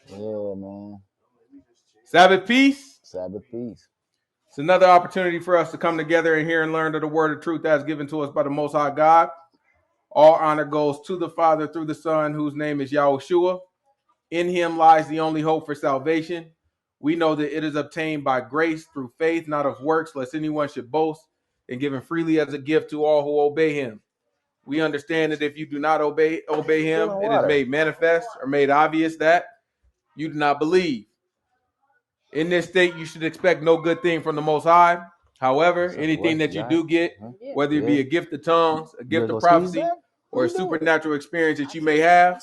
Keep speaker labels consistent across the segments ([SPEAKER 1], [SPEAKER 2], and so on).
[SPEAKER 1] Yeah, man.
[SPEAKER 2] Sabbath peace.
[SPEAKER 1] Sabbath peace.
[SPEAKER 2] It's another opportunity for us to come together and hear and learn of the word of truth that's given to us by the Most High God. All honor goes to the Father through the Son, whose name is Yahuah. In him lies the only hope for salvation. We know that it is obtained by grace through faith, not of works, lest anyone should boast, and given freely as a gift to all who obey him. We understand that if you do not obey him, it is made manifest or made obvious that you do not believe. In this state, you should expect no good thing from the Most High. However, anything that you do get, whether it be a gift of tongues, a gift of prophecy, or a supernatural experience that you may have,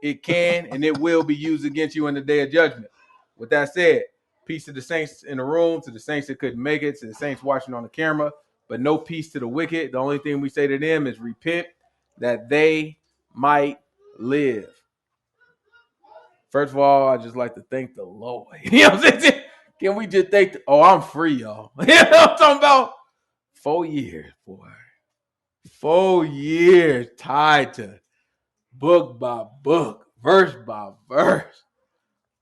[SPEAKER 2] it can and it will be used against you in the day of judgment. With that said, peace to the saints in the room, to the saints that couldn't make it, to the saints watching on the camera, but no peace to the wicked. The only thing we say to them is repent that they might live. First of all, I just like to thank the Lord. You know what I'm saying? Can we just thank I'm free, y'all. You know what I'm talking about? 4 years, boy. 4 years tied to book by book, verse by verse.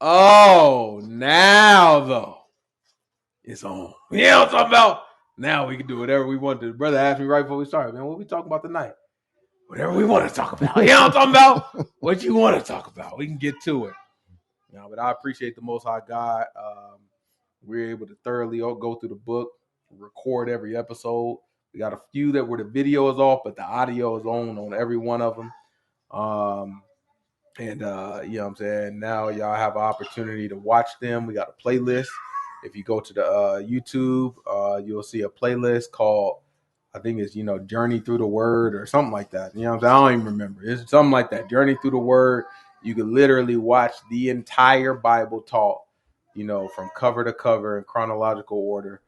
[SPEAKER 2] Oh, now though, it's on. You know what I'm talking about? Now we can do whatever we want to. The brother asked me right before we started, man, what we talking about tonight? Whatever we want to talk about. You know what I'm talking about? What you want to talk about? We can get to it. You know, but I appreciate the Most High God. We're able to thoroughly go through the book, record every episode. We got a few that where the video is off, but the audio is on every one of them. You know what I'm saying? Now y'all have an opportunity to watch them. We got a playlist. If you go to the YouTube, you'll see a playlist called, I think it's, Journey Through the Word or something like that. You know what I'm saying? I don't even remember. It's something like that. Journey Through the Word. You can literally watch the entire Bible taught, from cover to cover in chronological order.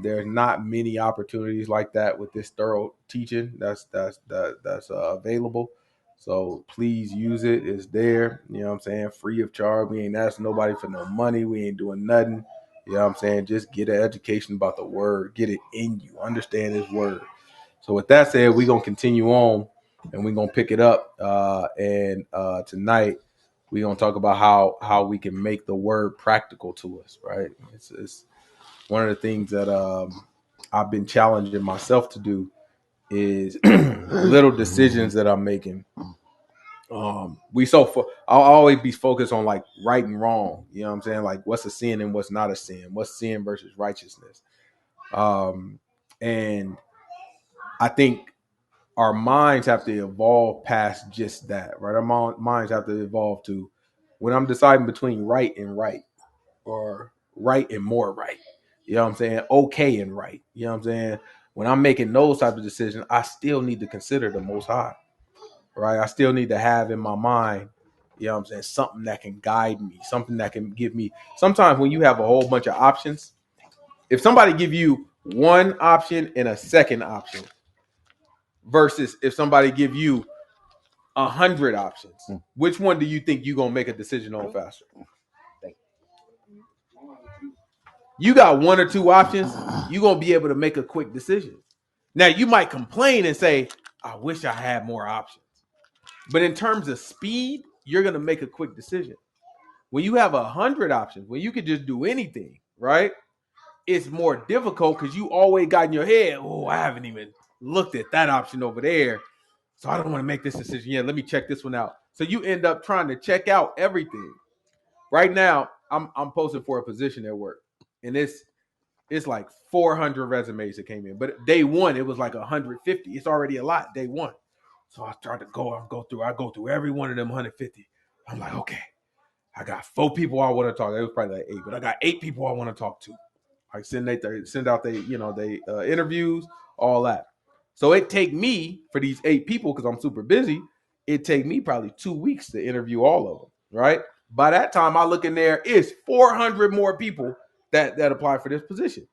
[SPEAKER 2] There's not many opportunities like that with this thorough teaching that's available. So please use it. It's there. You know what I'm saying? Free of charge. We ain't asking nobody for no money. We ain't doing nothing. You know what I'm saying? Just get an education about the word. Get it in you. Understand his word. So with that said, we're going to continue on and we're going to pick it up. And tonight we're going to talk about how we can make the word practical to us, right? It's one of the things that I've been challenging myself to do is little decisions that I'm making. I'll always be focused on like right and wrong. You know what I'm saying? Like what's a sin and what's not a sin? What's sin versus righteousness? And I think our minds have to evolve past just that, right? Our minds have to evolve to when I'm deciding between right and right or right and more right. You know what I'm saying? Okay and right. You know what I'm saying? When I'm making those types of decisions, I still need to consider the Most High, right? I still need to have in my mind, you know what I'm saying, something that can guide me, something that can give me. Sometimes when you have a whole bunch of options, if somebody give you one option and a second option versus if somebody give you 100 options, which one do you think you're going to make a decision on faster? You got one or two options, you're going to be able to make a quick decision. Now, you might complain and say, I wish I had more options. But in terms of speed, you're going to make a quick decision. When you have 100 options, when you can just do anything, right? It's more difficult because you always got in your head, I haven't even looked at that option over there. So I don't want to make this decision yet. Let me check this one out. So you end up trying to check out everything. Right now, I'm posting for a position at work. And it's like 400 resumes that came in. But day one, it was like 150. It's already a lot, day one. So I started to go through every one of them 150. I'm like, okay, I got 4 people I want to talk to. It was probably like 8, but I got 8 people I want to talk to. I send out they interviews, all that. So it take me for these 8 people, because I'm super busy, it take me probably 2 weeks to interview all of them, right? By that time, I look in there, it's 400 more people that apply for this position.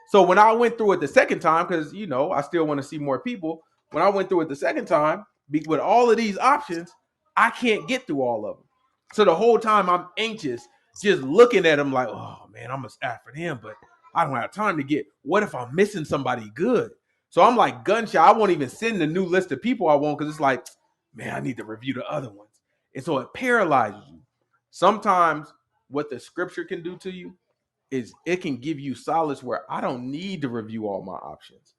[SPEAKER 2] So when I went through it the second time, because, I still want to see more people, when I went through it the second time, with all of these options, I can't get through all of them. So the whole time I'm anxious, just looking at them like, oh, man, I'm going to ask for them, but I don't have time to get, what if I'm missing somebody good? So I'm like gun shy. I won't even send the new list of people I want because it's like, man, I need to review the other ones. And so it paralyzes you. sometimes what the scripture can do to you is it can give you solace where I don't need to review all my options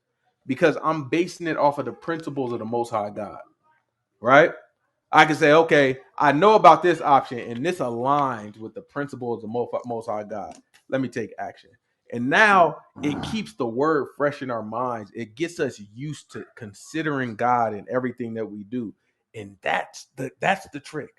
[SPEAKER 2] because I'm basing it off of the principles of the Most High God, right? I can say, okay, I know about this option and this aligns with the principles of the Most High God. Let me take action. And now it keeps the word fresh in our minds. It gets us used to considering God in everything that we do. And that's the trick,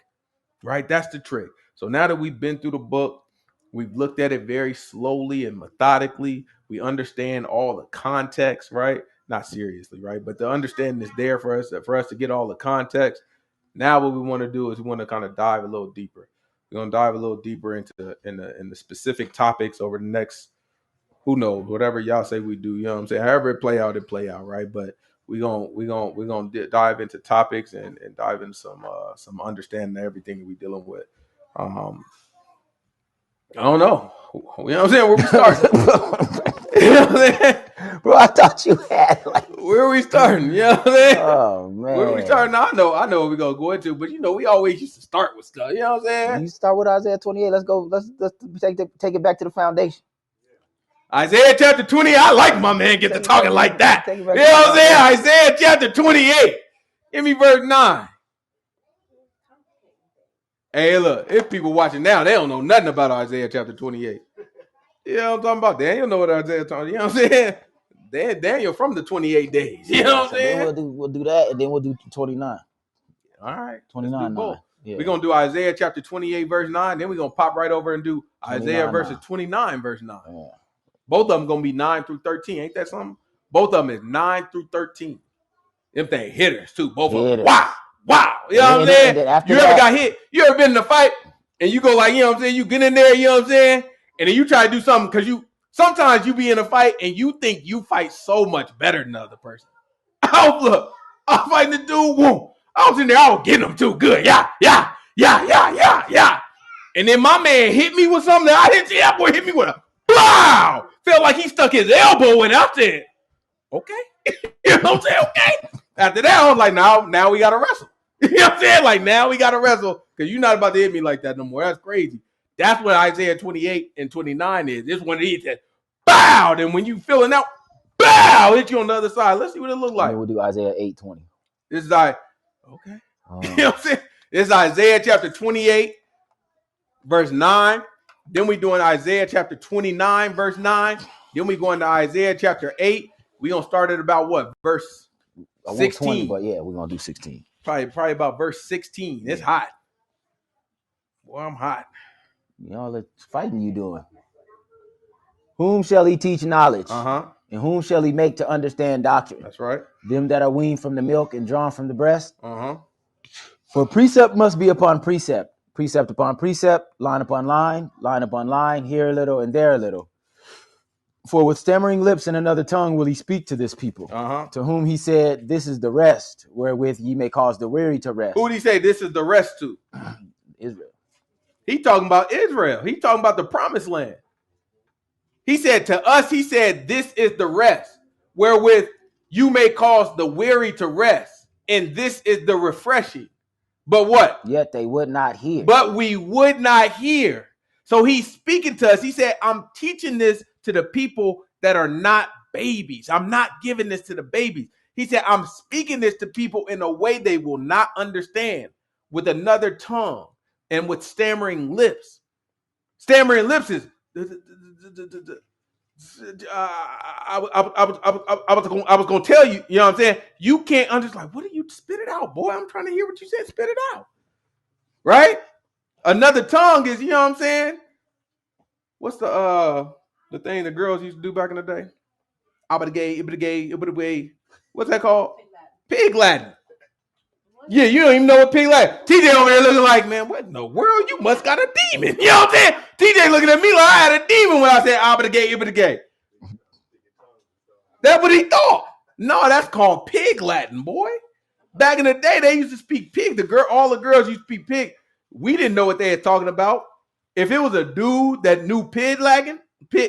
[SPEAKER 2] right? That's the trick. So now that we've been through the book, we've looked at it very slowly and methodically. We understand all the context, right? Not seriously, right? But the understanding is there for us to get all the context. Now what we want to do is we want to kind of dive a little deeper. We're going to dive a little deeper into the specific topics over the next, who knows, whatever y'all say we do, you know what I'm saying? However it play out, right? But we're gonna dive into topics and dive into some understanding of everything that we're dealing with. I don't know. You know what I'm saying? Where we start? You know what I'm saying?
[SPEAKER 1] Bro, I thought you had like.
[SPEAKER 2] Where are we starting? You know what I'm saying?
[SPEAKER 1] Oh man.
[SPEAKER 2] Where are we starting? I know what we're gonna go into, but we always used to start with stuff. You know what I'm saying?
[SPEAKER 1] You start with Isaiah 28. Let's go. Let's take it back to the foundation.
[SPEAKER 2] Isaiah chapter 20. I like my man get to talking like that. You know what I'm saying? Isaiah chapter 28. Give me verse 9. Hey, look, if people watching now, they don't know nothing about Isaiah chapter 28. You know what I'm talking about? Daniel know what Isaiah talking. You know what I'm saying? Daniel from the 28 days. You know what I'm saying?
[SPEAKER 1] Then we'll do that, and then we'll do 29.
[SPEAKER 2] All right.
[SPEAKER 1] 29.
[SPEAKER 2] Yeah. We're going to do Isaiah chapter 28, verse 9. Then we're going to pop right over and do Isaiah verses 29, verse 9. Yeah. Both of them going to be 9 through 13. Ain't that something? Both of them is 9 through 13. Them thing hitters, too. Both of them. Wow. You know what I'm saying? You ever got hit? You ever been in a fight and you go like, you know what I'm saying? You get in there, you know what I'm saying? And then you try to do something because sometimes you be in a fight and you think you fight so much better than the other person. Look, I'm fighting the dude. Whoa. I was in there. I was getting him too good. Yeah. And then my man hit me with something that I didn't see. That boy hit me with a wow. Felt like he stuck his elbow in it. I said, okay. You know what I'm saying? Okay. After that, I was like, now we got to wrestle. You know what I'm saying? Like, now we got to wrestle because you're not about to hit me like that no more. That's crazy. That's what Isaiah 28 and 29 is. This one he said, bow. Then when you feeling out, bow, hit you on the other side. Let's see what it looks like.
[SPEAKER 1] We'll do Isaiah 8:20.
[SPEAKER 2] This is okay. You know what I'm saying? This is Isaiah chapter 28, verse 9. Then we doing Isaiah chapter 29, verse 9. Then we going to Isaiah chapter 8. We gonna start at about what? Verse 16.
[SPEAKER 1] 20, but yeah, we're gonna do 16.
[SPEAKER 2] Probably about verse 16. It's hot. Boy, I'm hot.
[SPEAKER 1] Y'all are fighting you doing. Whom shall he teach knowledge? And whom shall he make to understand doctrine?
[SPEAKER 2] That's right.
[SPEAKER 1] Them that are weaned from the milk and drawn from the breast. For precept must be upon precept, precept upon precept, line upon line, line upon line, here a little and there a little. For with stammering lips and another tongue will he speak to this people, to whom he said, this is the rest, wherewith ye may cause the weary to rest.
[SPEAKER 2] Who did he say this is the rest to?
[SPEAKER 1] Israel.
[SPEAKER 2] He talking about Israel. He talking about the promised land. He said to us, he said, this is the rest, wherewith you may cause the weary to rest. And this is the refreshing. But what?
[SPEAKER 1] Yet they would not hear.
[SPEAKER 2] But we would not hear. So he's speaking to us. He said, I'm teaching this to the people that are not babies. I'm not giving this to the babies. He said, I'm speaking this to people in a way they will not understand, with another tongue and with stammering lips. Stammering lips is I was gonna tell you, you know what I'm saying? You can't understand. Like, what are you? Spit it out, boy. I'm trying to hear what you said. Spit it out. Right? Another tongue is, you know what I'm saying? What's the thing the girls used to do back in the day? What's that called? Pig Latin. Yeah, you don't even know what pig Latin. TJ over there looking like, man, what in the world? You must got a demon. You know what I'm saying? TJ looking at me like I had a demon when I said Ibba. That's what he thought. No, that's called pig Latin, boy. Back in the day, they used to speak pig. All the girls used to speak pig. We didn't know what they were talking about. If it was a dude that knew pig Latin, you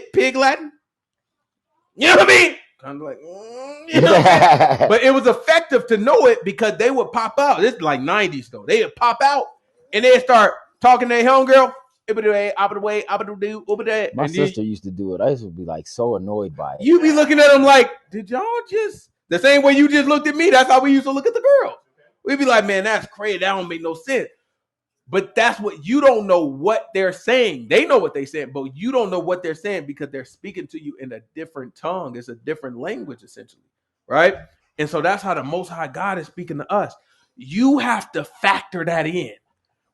[SPEAKER 2] know what I mean? Kind of like, you know what I mean? But it was effective to know it because they would pop out. This is like 90s though. They would pop out and they'd start talking to their homegirl.
[SPEAKER 1] My sister used to do it. I used to be like so annoyed by it.
[SPEAKER 2] You be looking at them like, did y'all just the same way you just looked at me? That's how we used to look at the girl. We'd be like, man, that's crazy. That don't make no sense. But that's what you don't know what they're saying. They know what they're saying, but you don't know what they're saying because they're speaking to you in a different tongue. It's a different language, essentially, right? And so that's how the Most High God is speaking to us. You have to factor that in.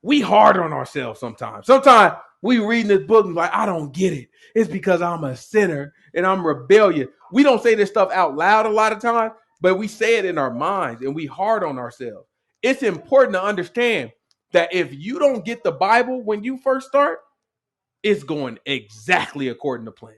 [SPEAKER 2] We hard on ourselves sometimes. Sometimes we reading this book and like, I don't get it. It's because I'm a sinner and I'm rebellious. We don't say this stuff out loud a lot of times, but we say it in our minds and we hard on ourselves. It's important to understand that if you don't get the Bible when you first start, it's going exactly according to plan.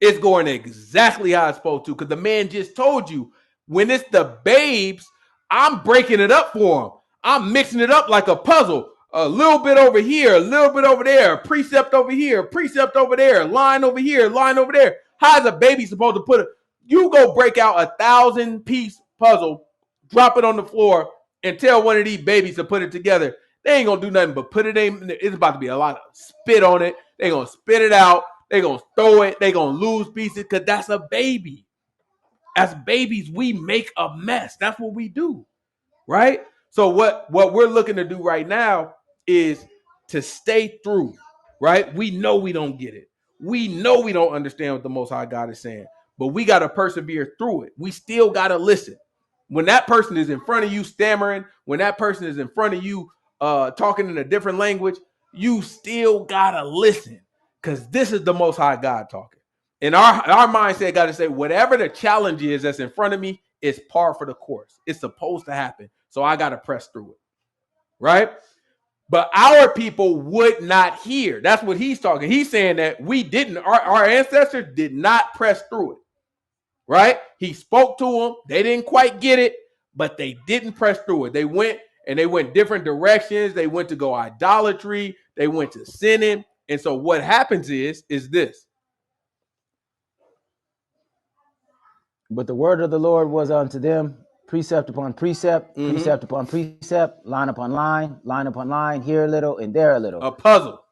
[SPEAKER 2] It's going exactly how it's supposed to because the man just told you when it's the babes, I'm breaking it up for them. I'm mixing it up like a puzzle. A little bit over here, a little bit over there, a precept over here, a precept over there, line over here, line over there. How is a baby supposed to put it? You go break out a 1,000-piece puzzle, drop it on the floor, and tell one of these babies to put it together. They ain't gonna do nothing but put it in. It's about to be a lot of spit on it. They're gonna spit it out. They're gonna throw it. They're gonna lose pieces because that's a baby. As babies, we make a mess. That's what we do, right? So what we're looking to do right now is to stay through, right? We know we don't get it. We know we don't understand what the Most High God is saying, but we got to persevere through it. We still got to listen. When that person is in front of you stammering, when that person is in front of you talking in a different language, you still got to listen because this is the Most High God talking. And our mindset got to say, whatever the challenge is that's in front of me is par for the course. It's supposed to happen. So I got to press through it, right? But our people would not hear. That's what he's talking. He's saying that we didn't, our ancestors did not press through it, right? He spoke to them. They didn't quite get it, but they didn't press through it. They went different directions. They went to go idolatry. They went to sinning. And so what happens is this.
[SPEAKER 1] But the word of the Lord was unto them, precept upon precept, precept upon precept, line upon line, here a little and there a little.
[SPEAKER 2] A puzzle.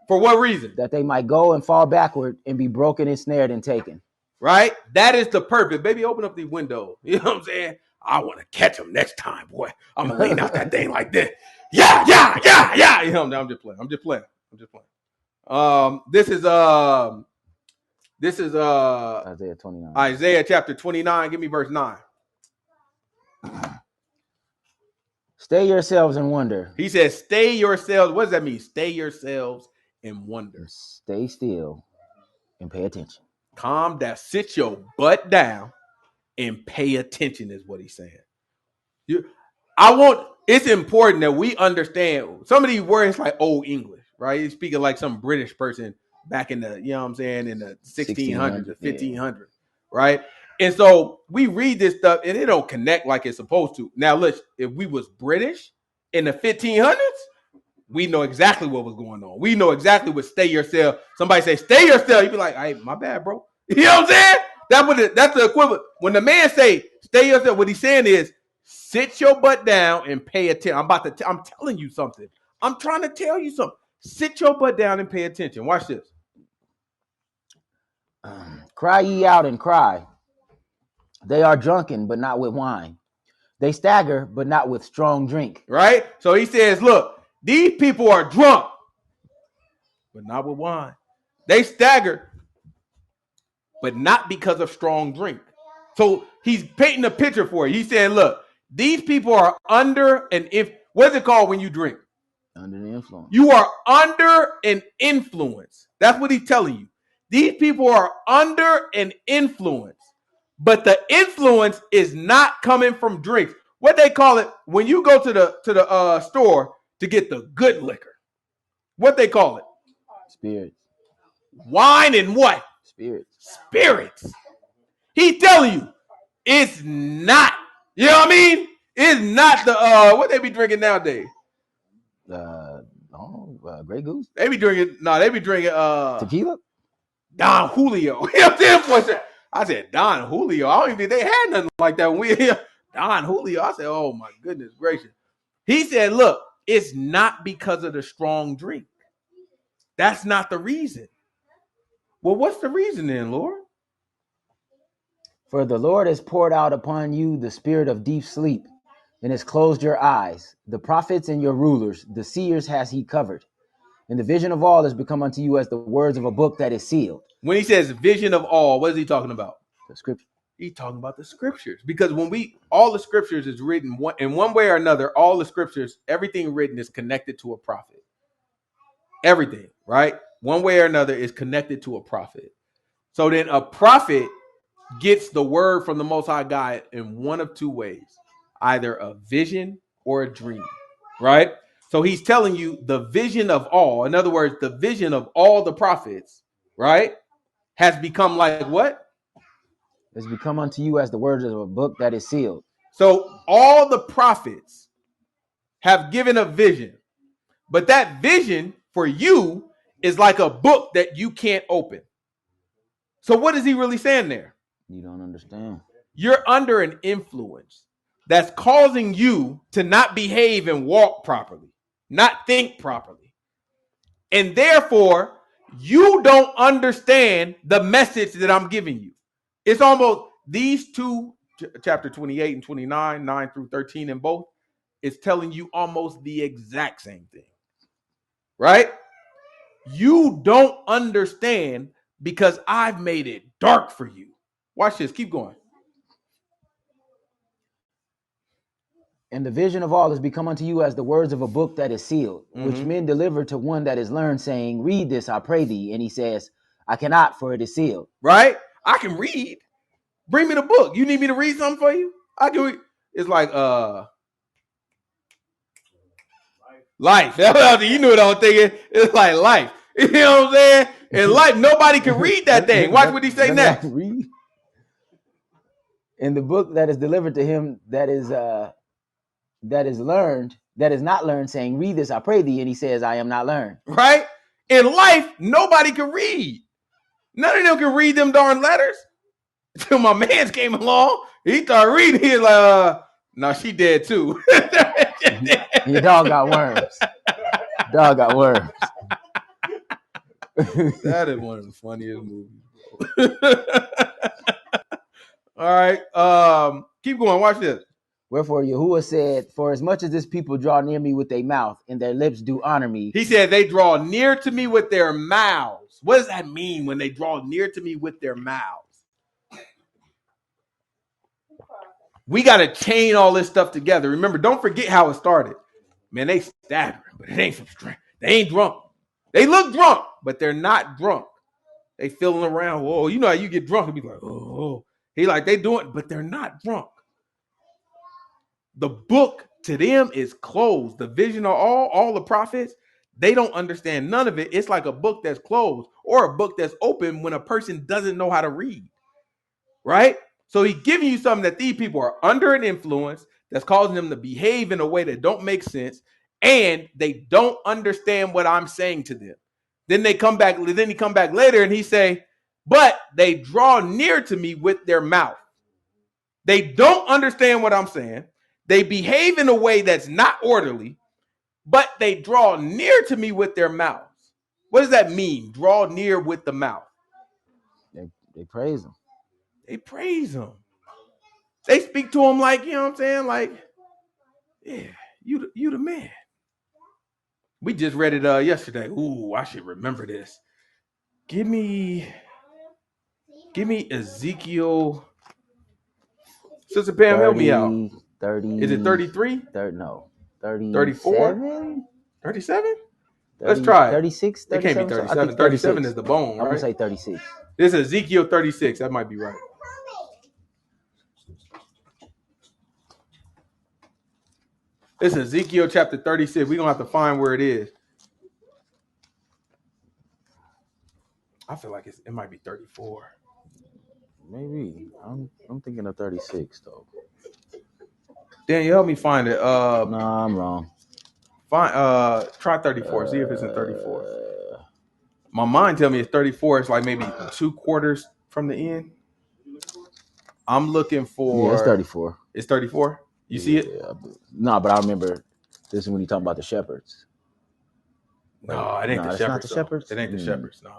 [SPEAKER 2] For what reason?
[SPEAKER 1] That they might go and fall backward and be broken and snared and taken.
[SPEAKER 2] Right? That is the purpose. Baby, open up the window. You know what I'm saying? I want to catch them next time, boy. I'm going to lean out that thing like this. Yeah. You know, I'm just playing. This is
[SPEAKER 1] Isaiah 29.
[SPEAKER 2] Isaiah chapter 29. Give me verse 9.
[SPEAKER 1] Stay yourselves and wonder.
[SPEAKER 2] He says, stay yourselves. What does that mean? Stay yourselves and wonder.
[SPEAKER 1] Stay still and pay attention.
[SPEAKER 2] Calm down. Sit your butt down and pay attention is what he's saying. It's important that we understand some of these words like old English, right? He's speaking like some British person back in the, you know what I'm saying, in the 1600s, the 1500s, right? And so we read this stuff and it don't connect like it's supposed to. Now, look, if we was British in the 1500s, we know exactly what was going on. We know exactly what stay yourself. Somebody say, stay yourself. You'd be like, hey, my bad, bro. You know what I'm saying? That's the equivalent. When the man say, stay yourself, what he's saying is, sit your butt down and pay attention. I'm telling you something. I'm trying to tell you something. Sit your butt down and pay attention. Watch this.
[SPEAKER 1] Cry ye out and cry. They are drunken, but not with wine. They stagger, but not with strong drink.
[SPEAKER 2] Right? So he says, look, these people are drunk, but not with wine. They stagger, but not because of strong drink. So he's painting a picture for you. He's saying, look, these people are under what's it called when you drink?
[SPEAKER 1] Under the influence.
[SPEAKER 2] You are under an influence. That's what he's telling you. These people are under an influence, but the influence is not coming from drinks. What they call it when you go to the store to get the good liquor. What they call it?
[SPEAKER 1] Spirits.
[SPEAKER 2] Wine and what?
[SPEAKER 1] Spirits.
[SPEAKER 2] He's telling you, it's not. You know what I mean? It's not the what they be drinking nowadays.
[SPEAKER 1] Grey Goose.
[SPEAKER 2] They be drinking
[SPEAKER 1] tequila.
[SPEAKER 2] Don Julio. You know what I'm saying? I said Don Julio. I don't even think they had nothing like that when we Don Julio. I said, oh my goodness gracious. He said, look, It's not because of the strong drink. That's not the reason. Well, what's the reason then, Lord?
[SPEAKER 1] For the Lord has poured out upon you the spirit of deep sleep, and has closed your eyes. The prophets and your rulers, the seers has he covered. And the vision of all has become unto you as the words of a book that is sealed.
[SPEAKER 2] When he says vision of all, what is he talking about?
[SPEAKER 1] The scripture.
[SPEAKER 2] He's talking about the scriptures. Because when all the scriptures is written in one way or another, all the scriptures, everything written is connected to a prophet. Everything, right? One way or another is connected to a prophet. So then a prophet gets the word from the Most High God in one of two ways, either a vision or a dream, right? So he's telling you the vision of all. In other words, the vision of all the prophets, right, has become like what?
[SPEAKER 1] Has become unto you as the words of a book that is sealed.
[SPEAKER 2] So all the prophets have given a vision, but that vision for you is like a book that you can't open. So what is he really saying there?
[SPEAKER 1] You don't understand.
[SPEAKER 2] You're under an influence that's causing you to not behave and walk properly, not think properly. And therefore, you don't understand the message that I'm giving you. It's almost these two, chapter 28 and 29, 9 through 13 in both, is telling you almost the exact same thing, right? You don't understand because I've made it dark for you. Watch this. Keep going.
[SPEAKER 1] And the vision of all has become unto you as the words of a book that is sealed, which men deliver to one that is learned, saying, read this, I pray thee. And he says, I cannot, for it is sealed.
[SPEAKER 2] Right? I can read. Bring me the book. You need me to read something for you? I can read. It's like life. You knew what I was thinking. It's like life. You know what I'm saying? In life, nobody can read that thing. Watch what he say next.
[SPEAKER 1] Read. In the book that is delivered to him that is learned, that is not learned, saying, read this, I pray thee. And he says, I am not learned.
[SPEAKER 2] Right? In life, nobody can read. None of them can read them darn letters. Until my man came along, he started reading. He's like, no, she dead too.
[SPEAKER 1] Your dog got worms. Dog got worms.
[SPEAKER 2] That is one of the funniest movies. All right. Keep going. Watch this.
[SPEAKER 1] Wherefore Yahuah said, for as much as this people draw near me with their mouth, and their lips do honor me.
[SPEAKER 2] He said they draw near to me with their mouths. What does that mean when they draw near to me with their mouths? We got to chain all this stuff together. Remember, don't forget how it started. Man, they staggering, but it ain't from strength. They ain't drunk. They look drunk, but they're not drunk. They feeling around. Whoa, you know how you get drunk and be like, oh. He like, they doing it, but they're not drunk. The book to them is closed. The vision of all the prophets, they don't understand none of it. It's like a book that's closed or a book that's open when a person doesn't know how to read, right? So he's giving you something that these people are under an influence that's causing them to behave in a way that don't make sense, and they don't understand what I'm saying to them. Then he come back later and he say, but they draw near to me with their mouth. They don't understand what I'm saying. They behave in a way that's not orderly, but they draw near to me with their mouths. What does that mean? Draw near with the mouth.
[SPEAKER 1] They praise him.
[SPEAKER 2] They praise him. They speak to him like, you know what I'm saying? Like, yeah, you the man. We just read it yesterday. Ooh, I should remember this. Give me Ezekiel. Sister Pam,
[SPEAKER 1] 30,
[SPEAKER 2] help me out.
[SPEAKER 1] 30.
[SPEAKER 2] Is it 33?
[SPEAKER 1] No. 30.
[SPEAKER 2] 34? 37? Let's try it.
[SPEAKER 1] 36, 37.
[SPEAKER 2] It can't be 37. 37 is the bone, right?
[SPEAKER 1] I'm going to say 36.
[SPEAKER 2] This is Ezekiel 36. That might be right. This is Ezekiel chapter 36. We're going to have to find where it is. I feel like it might be 34.
[SPEAKER 1] Maybe. I'm thinking of 36, though.
[SPEAKER 2] Daniel, help me find it.
[SPEAKER 1] No, I'm wrong.
[SPEAKER 2] Try 34. See if it's in 34. My mind tell me it's 34. It's like maybe 2/4 from the end. I'm looking for.
[SPEAKER 1] Yeah, it's 34.
[SPEAKER 2] It's 34. You see it?
[SPEAKER 1] Yeah. No, but I remember This is when you talking about the shepherds.
[SPEAKER 2] No, it ain't the
[SPEAKER 1] that's
[SPEAKER 2] shepherds.
[SPEAKER 1] not the shepherds.
[SPEAKER 2] It ain't the shepherds. No,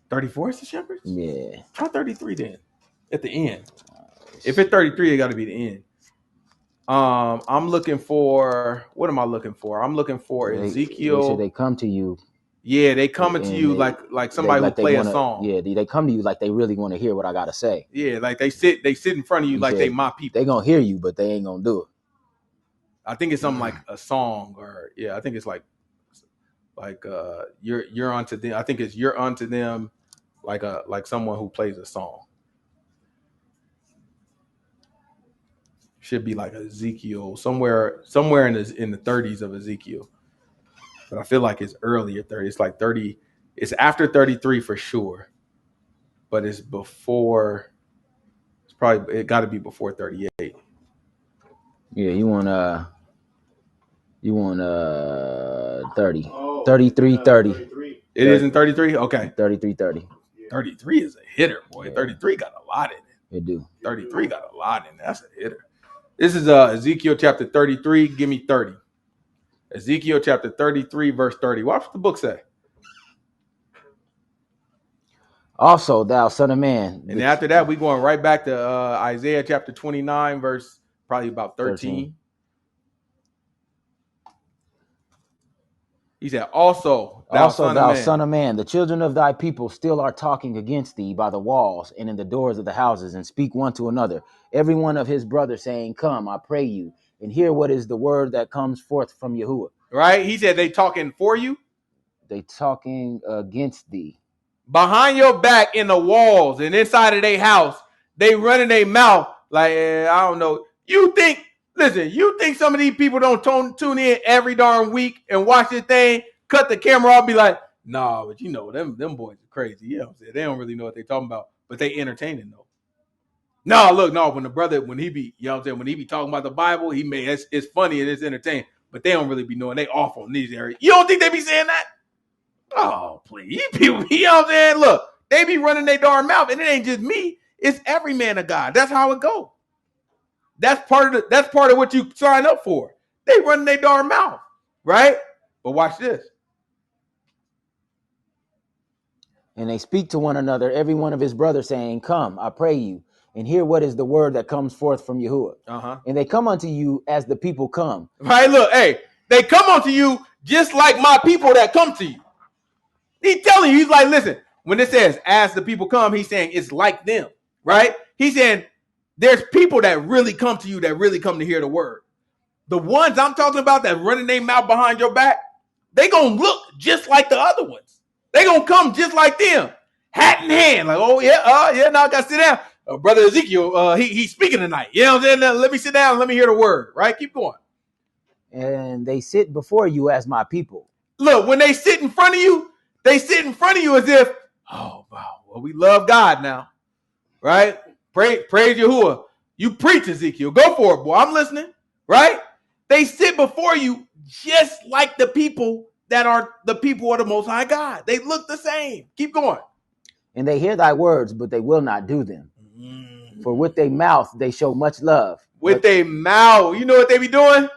[SPEAKER 2] 34 is the shepherds.
[SPEAKER 1] Yeah.
[SPEAKER 2] Try 33 then. At the end. If it's 33, it got to be the end. I'm looking for. What am I looking for? I'm looking for Ezekiel.
[SPEAKER 1] They said they come to you.
[SPEAKER 2] Yeah, they coming to you like somebody who play a song.
[SPEAKER 1] Yeah, they come to you like they really want to hear what I gotta say.
[SPEAKER 2] Yeah, like they sit in front of you like they my people.
[SPEAKER 1] They gonna hear you, but they ain't gonna do it.
[SPEAKER 2] I think it's something like a song, or I think it's like you're onto them. I think it's you're onto them, like someone who plays a song. Should be like Ezekiel somewhere in the 30s of Ezekiel, but I feel like it's earlier 30. It's like 30. It's after 33 for sure, but it's before. It got to be before 38.
[SPEAKER 1] Yeah, you want 30. 33, 30.
[SPEAKER 2] It isn't 33? Okay.
[SPEAKER 1] 33, 30.
[SPEAKER 2] 33 is a hitter, boy. Yeah. 33 got a lot in it.
[SPEAKER 1] It do.
[SPEAKER 2] 33 got a lot in it. That's a hitter. This is Ezekiel chapter 33. Give me 30. Ezekiel chapter 33, verse 30. Watch what the book say.
[SPEAKER 1] Also, thou son of man.
[SPEAKER 2] And after that, we going right back to Isaiah chapter 29, verse probably about 13. He said, also, thou son of man,
[SPEAKER 1] the children of thy people still are talking against thee by the walls and in the doors of the houses, and speak one to another, every one of his brothers, saying, come, I pray you, and hear what is the word that comes forth from Yahuah.
[SPEAKER 2] Right? He said they talking for you.
[SPEAKER 1] They talking against thee.
[SPEAKER 2] Behind your back in the walls and inside of their house, they running their mouth like, I don't know. You think some of these people don't tune in every darn week and watch this thing, cut the camera off, be like, nah, but them boys are crazy. You know what I'm saying? They don't really know what they talking about, but they entertaining though. When he be, you know what I'm saying, when he be talking about the Bible, it's funny and it's entertaining, but they don't really be knowing they off on these areas. You don't think they be saying that? Oh, please. People, you know what I'm saying? Look, they be running their darn mouth, and it ain't just me. It's every man of God. That's how it go. That's part of what you sign up for. They running their darn mouth, right? But watch this.
[SPEAKER 1] And they speak to one another, every one of his brothers, saying, come, I pray you, and hear what is the word that comes forth from Yahuah.
[SPEAKER 2] Uh-huh.
[SPEAKER 1] And they come unto you as the people come.
[SPEAKER 2] Right, look, hey, they come unto you just like my people that come to you. He's telling you, he's like, listen, when it says, as the people come, he's saying it's like them, right? He's saying there's people that really come to you, that really come to hear the word. The ones I'm talking about that running their mouth behind your back, they going to look just like the other ones. They going to come just like them, hat in hand, like, oh, yeah, now I got to sit down. Brother Ezekiel, he's speaking tonight. You know what I'm saying? Let me sit down and let me hear the word, right? Keep going.
[SPEAKER 1] And they sit before you as my people.
[SPEAKER 2] Look, when they sit in front of you, they sit in front of you as if, oh, wow, well, we love God now, right? Praise Yahuah. You preach, Ezekiel. Go for it, boy. I'm listening, right? They sit before you just like the people that are the people of the Most High God. They look the same. Keep going.
[SPEAKER 1] And they hear thy words, but they will not do them. Mm-hmm. For with their mouth they show much love.
[SPEAKER 2] With their mouth, you know what they be doing?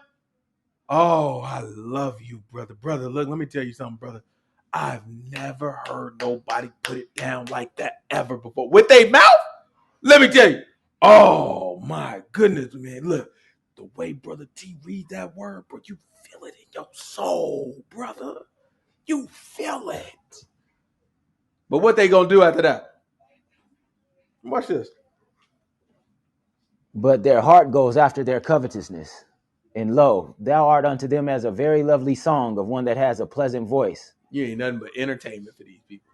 [SPEAKER 2] Oh, I love you, brother. Brother, look, let me tell you something, brother. I've never heard nobody put it down like that ever before. With their mouth? Let me tell you. Oh, my goodness, man. Look, the way Brother T read that word, bro, you feel it in your soul, brother. You feel it. But what they going to do after that? Watch this.
[SPEAKER 1] But their heart goes after their covetousness. And lo, thou art unto them as a very lovely song of one that has a pleasant voice. You
[SPEAKER 2] ain't nothing but entertainment for these people.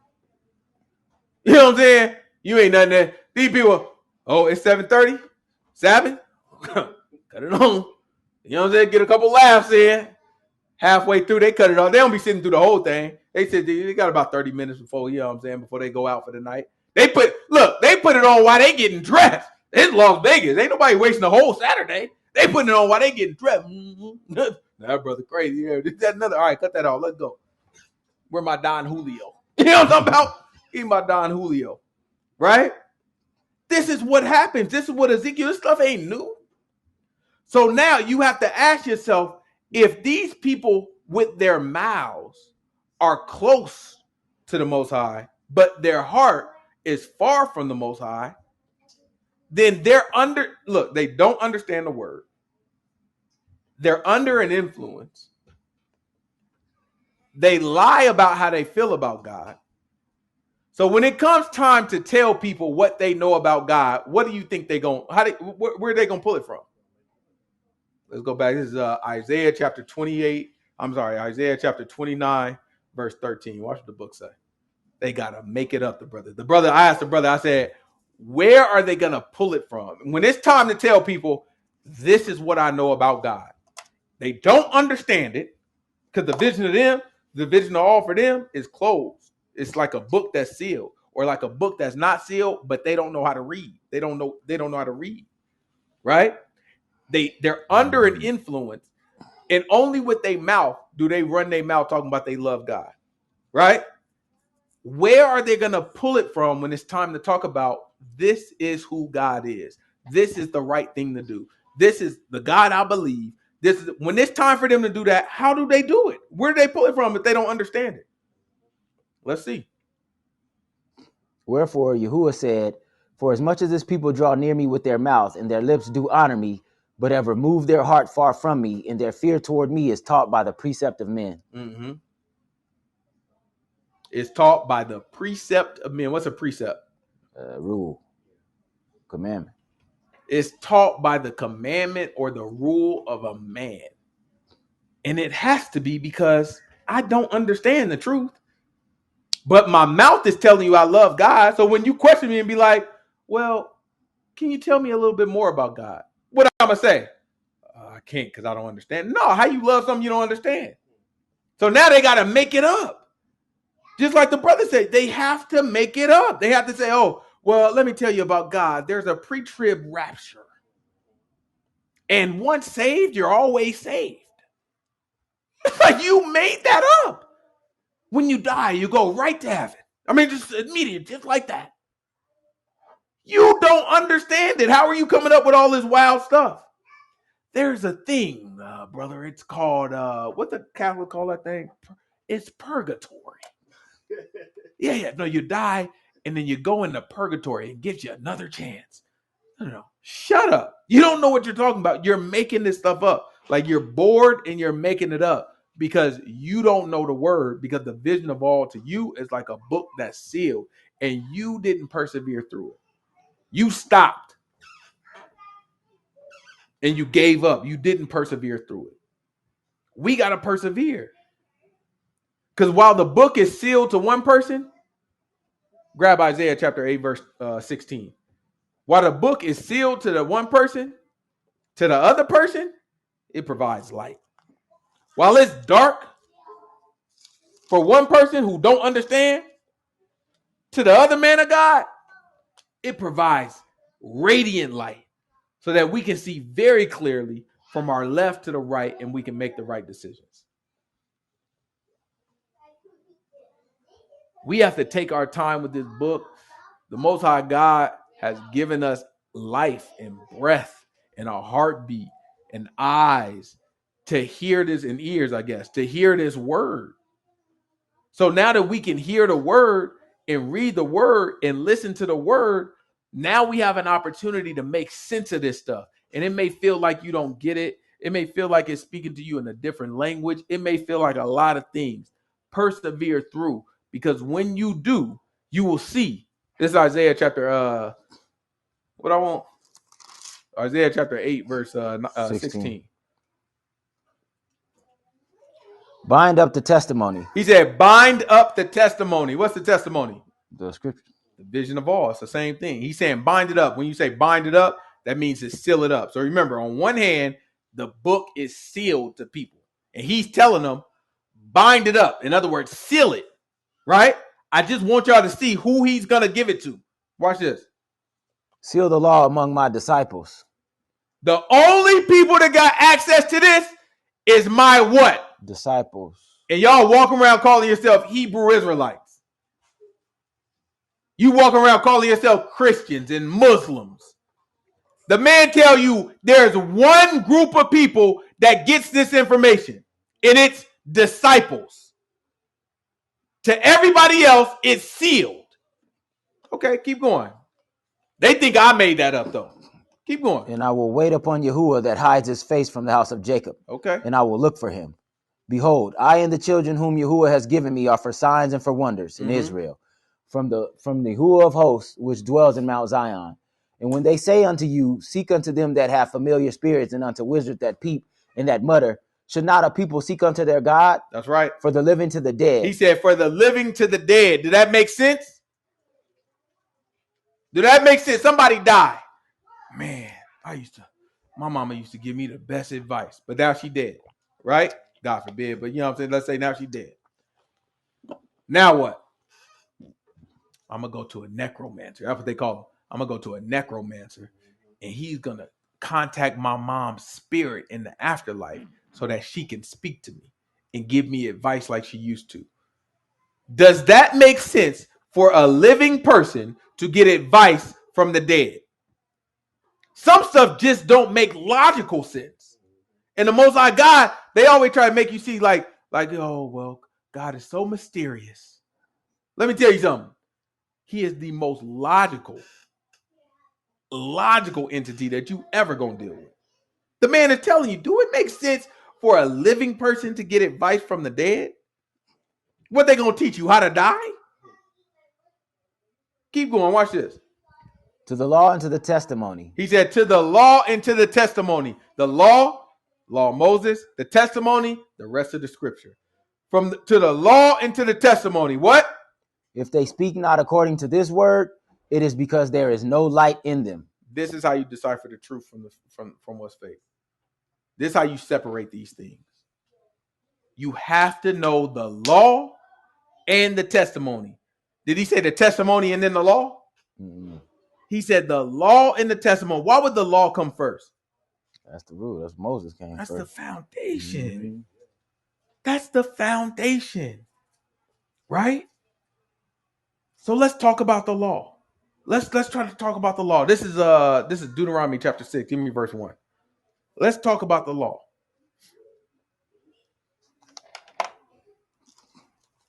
[SPEAKER 2] You know what I'm saying? You ain't nothing there. These people, oh, it's 7:30? Sabbath? Cut it on. You know what I'm saying? Get a couple laughs in. Halfway through, they cut it off. They don't be sitting through the whole thing. They said they got about 30 minutes before, you know what I'm saying, before they go out for the night. They put it on while they getting dressed. It's Las Vegas. Ain't nobody wasting the whole Saturday. They putting it on while they getting dressed. Mm-hmm. That brother crazy. That's another. All right, cut that off. Let's go. Where my Don Julio? You know what I'm talking about? Eat my Don Julio. Right? This is what happens. This is what Ezekiel, this stuff ain't new. So now you have to ask yourself, If these people with their mouths are close to the Most High, but their heart is far from the Most High, then they don't understand the word. They're under an influence. They lie about how they feel about God. So when it comes time to tell people what they know about God, what do you think where are they going to pull it from? Let's go back. This is Isaiah chapter 29, verse 13. Watch what the book say. They got to make it up, I asked the brother, I said, where are they going to pull it from? When it's time to tell people, this is what I know about God. They don't understand it because the vision of all for them is closed. It's like a book that's sealed or like a book that's not sealed, but they don't know how to read. They don't know how to read, right? They're under an influence, and only with their mouth do they run their mouth talking about they love God, right? Where are they going to pull it from when it's time to talk about this is who God is? This is the right thing to do. This is the God I believe. When it's time for them to do that, how do they do it? Where do they pull it from if they don't understand it? Let's see.
[SPEAKER 1] Wherefore Yahuah said, for as much as this people draw near me with their mouth, and their lips do honor me, but have removed their heart far from me, and their fear toward me is taught by the precept of men.
[SPEAKER 2] Mm-hmm. It's taught by the precept of men. What's a precept?
[SPEAKER 1] Rule. Commandment.
[SPEAKER 2] It's taught by the commandment or the rule of a man. And it has to be because I don't understand the truth. But my mouth is telling you I love God. So when you question me and be like, well, can you tell me a little bit more about God? What I'm going to say? I can't because I don't understand. No, how you love something you don't understand? So now they got to make it up. Just like the brother said, they have to make it up. They have to say, oh, well, let me tell you about God. There's a pre-trib rapture. And once saved, you're always saved. It's like you made that up. When you die, you go right to heaven. I mean, just immediate, just like that. You don't understand it. How are you coming up with all this wild stuff? There's a thing, brother. It's called, what the Catholic call that thing? It's purgatory. Yeah. No, you die, and then you go into purgatory. It gives you another chance. No. Shut up. You don't know what you're talking about. You're making this stuff up. Like you're bored and you're making it up because you don't know the word, because the vision of all to you is like a book that's sealed and you didn't persevere through it. You stopped and you gave up. You didn't persevere through it. We got to persevere. Because while the book is sealed to one person, grab Isaiah chapter 8, verse 16. While the book is sealed to the one person, to the other person, it provides light. While it's dark for one person who don't understand, to the other man of God, it provides radiant light so that we can see very clearly from our left to the right and we can make the right decisions. We have to take our time with this book. The Most High God has given us life and breath and a heartbeat and eyes to hear this, and ears, I guess, to hear this word. So now that we can hear the word and read the word and listen to the word, now we have an opportunity to make sense of this stuff. And it may feel like you don't get it. It may feel like it's speaking to you in a different language. It may feel like a lot of things. Persevere through, because when you do, you will see. This is Isaiah chapter, Isaiah chapter 8, verse 16.
[SPEAKER 1] Bind up the testimony.
[SPEAKER 2] He said, bind up the testimony. What's the testimony?
[SPEAKER 1] The scripture.
[SPEAKER 2] The vision of all. It's the same thing. He's saying bind it up. When you say bind it up, that means to seal it up. So remember, on one hand, the book is sealed to people. And he's telling them, bind it up. In other words, seal it. Right? I just want y'all to see who he's going to give it to. Watch this.
[SPEAKER 1] Seal the law among my disciples.
[SPEAKER 2] The only people that got access to this is my what?
[SPEAKER 1] Disciples.
[SPEAKER 2] And y'all walk around calling yourself Hebrew Israelites. You walk around calling yourself Christians and Muslims. The man tell you there's one group of people that gets this information, and it's disciples. To everybody else, it's sealed. Okay, keep going. They think I made that up, though. Keep going.
[SPEAKER 1] And I will wait upon Yahuah that hides his face from the house of Jacob.
[SPEAKER 2] Okay.
[SPEAKER 1] And I will look for him. Behold, I and the children whom Yahuah has given me are for signs and for wonders in Israel, from the Yahuah of hosts, which dwells in Mount Zion. And when they say unto you, seek unto them that have familiar spirits, and unto wizards that peep and that mutter, should not a people seek unto their God?
[SPEAKER 2] That's right.
[SPEAKER 1] For the living to the dead.
[SPEAKER 2] He said, for the living to the dead. Did that make sense? Did that make sense? Somebody died. Man, my mama used to give me the best advice, but now she dead, right? God forbid, but you know what I'm saying? Let's say now she dead. Now what? I'm going to go to a necromancer. That's what they call him. I'm going to go to a necromancer, and he's going to contact my mom's spirit in the afterlife so that she can speak to me and give me advice like she used to. Does that make sense for a living person to get advice from the dead? Some stuff just don't make logical sense. And the Most High God, they always try to make you see like, oh, well, God is so mysterious. Let me tell you something. He is the most logical entity that you ever gonna deal with. The man is telling you, do it make sense for a living person to get advice from the dead? What they gonna teach you, how to die? Keep going, watch this.
[SPEAKER 1] To the law and to the testimony.
[SPEAKER 2] He said, to the law and to the testimony. The law of Moses, the testimony, the rest of the scripture. To the law and to the testimony. What?
[SPEAKER 1] If they speak not according to this word, it is because there is no light in them.
[SPEAKER 2] This is how you decipher the truth from what's fake. This is how you separate these things. You have to know the law and the testimony. Did he say the testimony and then the law?
[SPEAKER 1] Mm-hmm.
[SPEAKER 2] He said the law and the testimony. Why would the law come first?
[SPEAKER 1] That's the rule. That's Moses came
[SPEAKER 2] That's
[SPEAKER 1] first.
[SPEAKER 2] the foundation.
[SPEAKER 1] Mm-hmm.
[SPEAKER 2] That's the foundation. Right? So let's talk about the law. Let's try to talk about the law. This is Deuteronomy chapter 6. Give me verse 1. Let's talk about the law.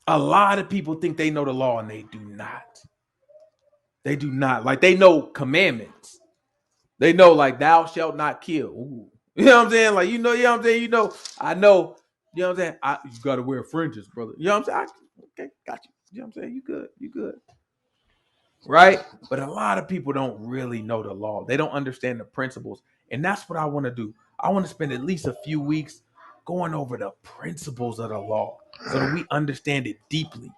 [SPEAKER 2] A lot of people think they know the law and they do not. They do not. Like they know commandments. They know like thou shalt not kill. Ooh. You know what I'm saying? Like you know what I'm saying? I know. You know what I'm saying? You gotta wear fringes, brother. You know what I'm saying? Okay, got you. You know what I'm saying? You good. Right? But a lot of people don't really know the law. They don't understand the principles. And that's what I want to do. I want to spend at least a few weeks going over the principles of the law so that we understand it deeply.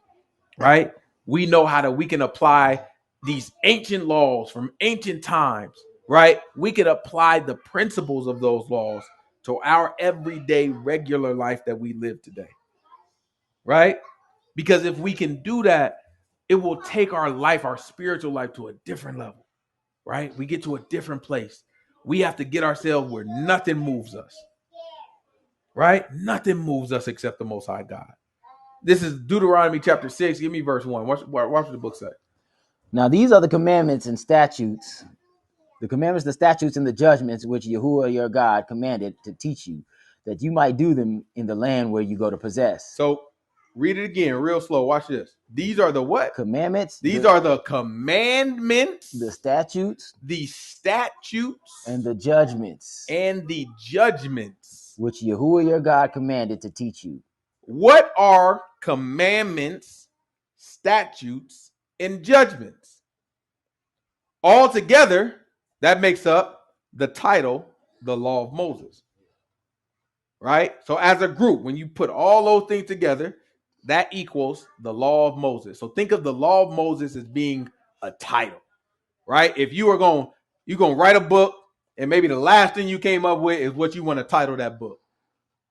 [SPEAKER 2] Right? We know we can apply these ancient laws from ancient times. Right? We can apply the principles of those laws to our everyday regular life that we live today. Right? Because if we can do that, it will take our life, our spiritual life, to a different level, right? We get to a different place. We have to get ourselves where nothing moves us, right? Nothing moves us except the Most High God. This is Deuteronomy chapter 6. Give me verse 1. Watch what the book say.
[SPEAKER 1] Now these are the commandments and statutes, the statutes, and the judgments which Yahuah your God commanded to teach you, that you might do them in the land where you go to possess.
[SPEAKER 2] So read it again real slow. Watch this. These are the what?
[SPEAKER 1] Commandments.
[SPEAKER 2] These are the commandments.
[SPEAKER 1] The statutes.
[SPEAKER 2] The statutes.
[SPEAKER 1] And the judgments.
[SPEAKER 2] And the judgments.
[SPEAKER 1] Which Yahuah your God commanded to teach you.
[SPEAKER 2] What are commandments, statutes, and judgments? Altogether, that makes up the title, the law of Moses. Right? So as a group, when you put all those things together, that equals the law of Moses. So think of the law of Moses as being a title, right? If you're going to write a book and maybe the last thing you came up with is what you want to title that book.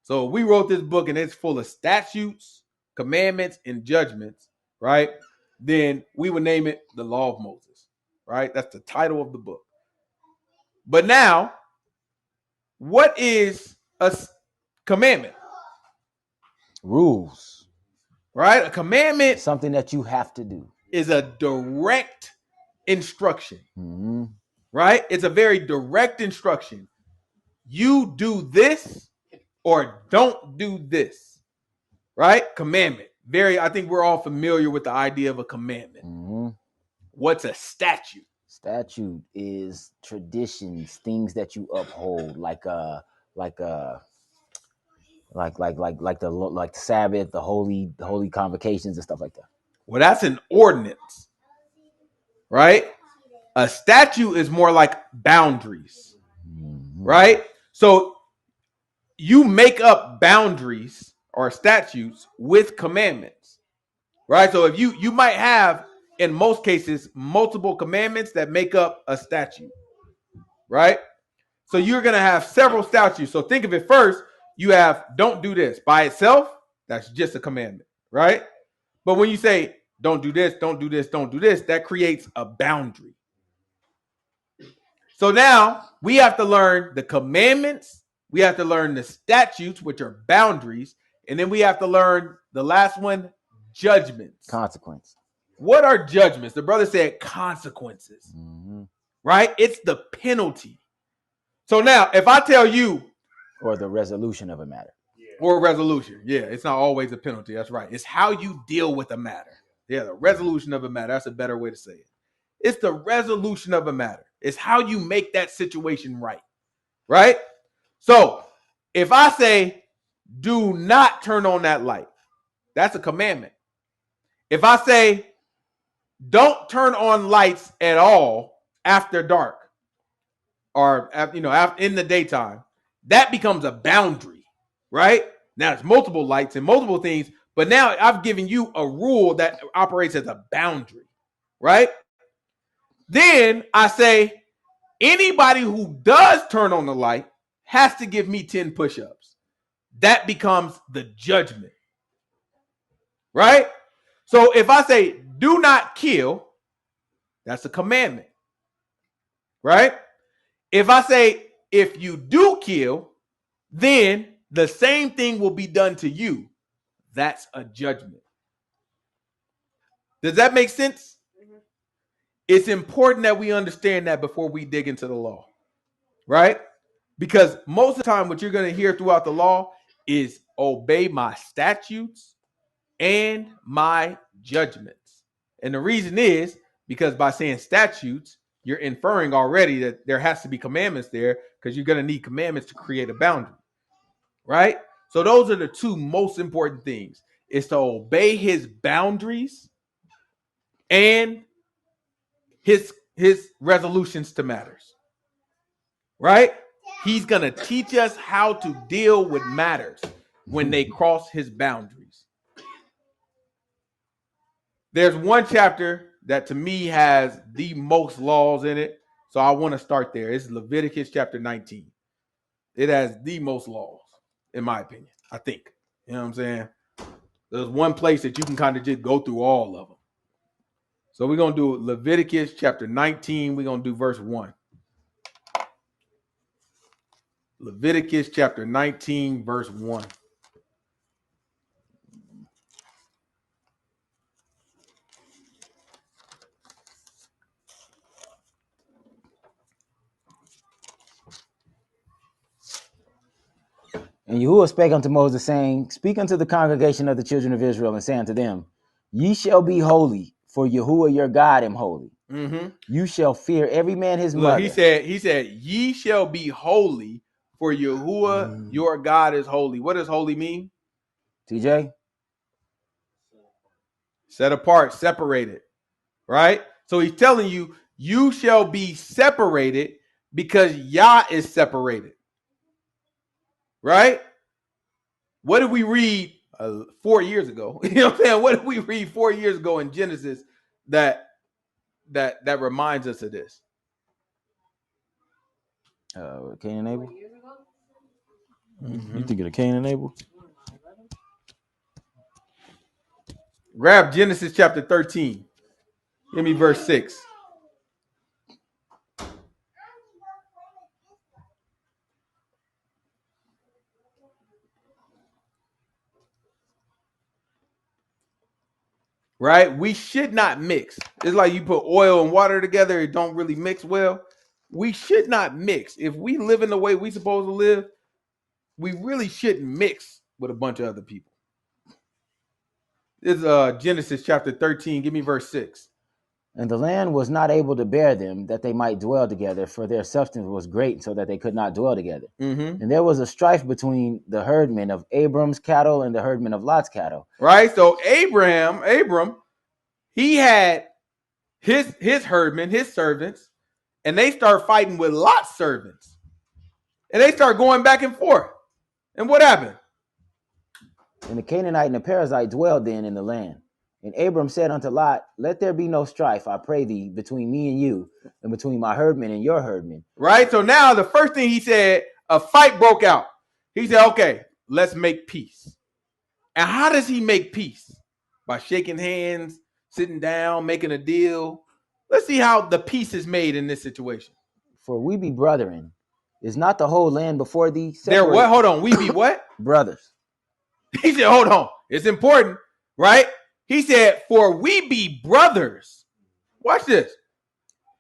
[SPEAKER 2] So we wrote this book and it's full of statutes, commandments, and judgments, right? Then we would name it the law of Moses, right? That's the title of the book. But now, what is a commandment?
[SPEAKER 1] Rules.
[SPEAKER 2] Right? A commandment.
[SPEAKER 1] Something that you have to do.
[SPEAKER 2] Is a direct instruction.
[SPEAKER 1] Mm-hmm.
[SPEAKER 2] Right? It's a very direct instruction. You do this or don't do this, right? Commandment. I think we're all familiar with the idea of a commandment.
[SPEAKER 1] Mm-hmm.
[SPEAKER 2] What's a statute?
[SPEAKER 1] Statute is traditions, things that you uphold, like the Sabbath, the holy convocations and stuff like that.
[SPEAKER 2] Well, that's an ordinance, right? A statute is more like boundaries, right? So you make up boundaries or statutes with commandments, right? So if you might have, in most cases, multiple commandments that make up a statute, right? So you're going to have several statutes. So think of it first. You have don't do this by itself. That's just a commandment, right? But when you say don't do this, don't do this, don't do this, that creates a boundary. So now we have to learn the commandments. We have to learn the statutes, which are boundaries. And then we have to learn the last one, judgments.
[SPEAKER 1] Consequence.
[SPEAKER 2] What are judgments? The brother said consequences, right? It's the penalty. So now if I tell you.
[SPEAKER 1] Or the resolution of a matter.
[SPEAKER 2] Or a resolution. Yeah, it's not always a penalty. That's right. It's how you deal with a matter. Yeah, the resolution of a matter. That's a better way to say it. It's the resolution of a matter. It's how you make that situation right. Right? So if I say, do not turn on that light, that's a commandment. If I say, don't turn on lights at all after dark or in the daytime, that becomes a boundary, right? Now it's multiple lights and multiple things, but now I've given you a rule that operates as a boundary, right? Then I say, anybody who does turn on the light has to give me 10 push-ups. That becomes the judgment, right? So if I say, do not kill, that's a commandment, right? If I say, if you do kill, then the same thing will be done to you. That's a judgment. Does that make sense? It's important that we understand that before we dig into the law, right? Because most of the time what you're going to hear throughout the law is obey my statutes and my judgments. And the reason is because by saying statutes, you're inferring already that there has to be commandments there because you're going to need commandments to create a boundary, right? So those are the two most important things, is to obey his boundaries and his resolutions to matters, right? He's going to teach us how to deal with matters when they cross his boundaries. There's one chapter that to me has the most laws in it, so I want to start there. It's Leviticus chapter 19. It has the most laws, in my opinion, I think. You know what I'm saying? There's one place that you can kind of just go through all of them. So we're going to do Leviticus chapter 19. We're going to do verse 1. Leviticus chapter 19, verse 1.
[SPEAKER 1] And Yahuah spake unto Moses, saying, speak unto the congregation of the children of Israel, and say unto them, ye shall be holy, for Yahuah your God am holy.
[SPEAKER 2] Mm-hmm.
[SPEAKER 1] You shall fear every man his mother.
[SPEAKER 2] He said, ye shall be holy, for Yahuah your God is holy. What does holy mean?
[SPEAKER 1] TJ?
[SPEAKER 2] Set apart, separated, right? So he's telling you, you shall be separated because Yah is separated, right? What did we read 4 years ago? You know what I'm saying? What did we read 4 years ago in Genesis that reminds us of this?
[SPEAKER 1] Cain and Abel? Mm-hmm. You thinking of Cain and Abel?
[SPEAKER 2] Grab Genesis chapter 13. Give me verse 6. Right? We should not mix. It's like you put oil and water together, it don't really mix well. We should not mix. If we live in the way we supposed to live, we really shouldn't mix with a bunch of other people. This is Genesis chapter 13. Give me verse 6.
[SPEAKER 1] And the land was not able to bear them, that they might dwell together, for their substance was great, so that they could not dwell together.
[SPEAKER 2] Mm-hmm.
[SPEAKER 1] And there was a strife between the herdmen of Abram's cattle and the herdmen of Lot's cattle.
[SPEAKER 2] Right? So Abram, he had his herdmen, his servants, and they start fighting with Lot's servants. And they start going back and forth. And what happened?
[SPEAKER 1] And the Canaanite and the Perizzite dwelled then in the land. And Abram said unto Lot, let there be no strife, I pray thee, between me and you, and between my herdmen and your herdmen.
[SPEAKER 2] Right? So now the first thing he said, a fight broke out. He said, okay, let's make peace. And how does he make peace? By shaking hands, sitting down, making a deal. Let's see how the peace is made in this situation.
[SPEAKER 1] For we be brethren. Is not the whole land before thee?
[SPEAKER 2] There what? Hold on. We be what?
[SPEAKER 1] Brothers.
[SPEAKER 2] He said, hold on. It's important, right? He said, for we be brothers. Watch this.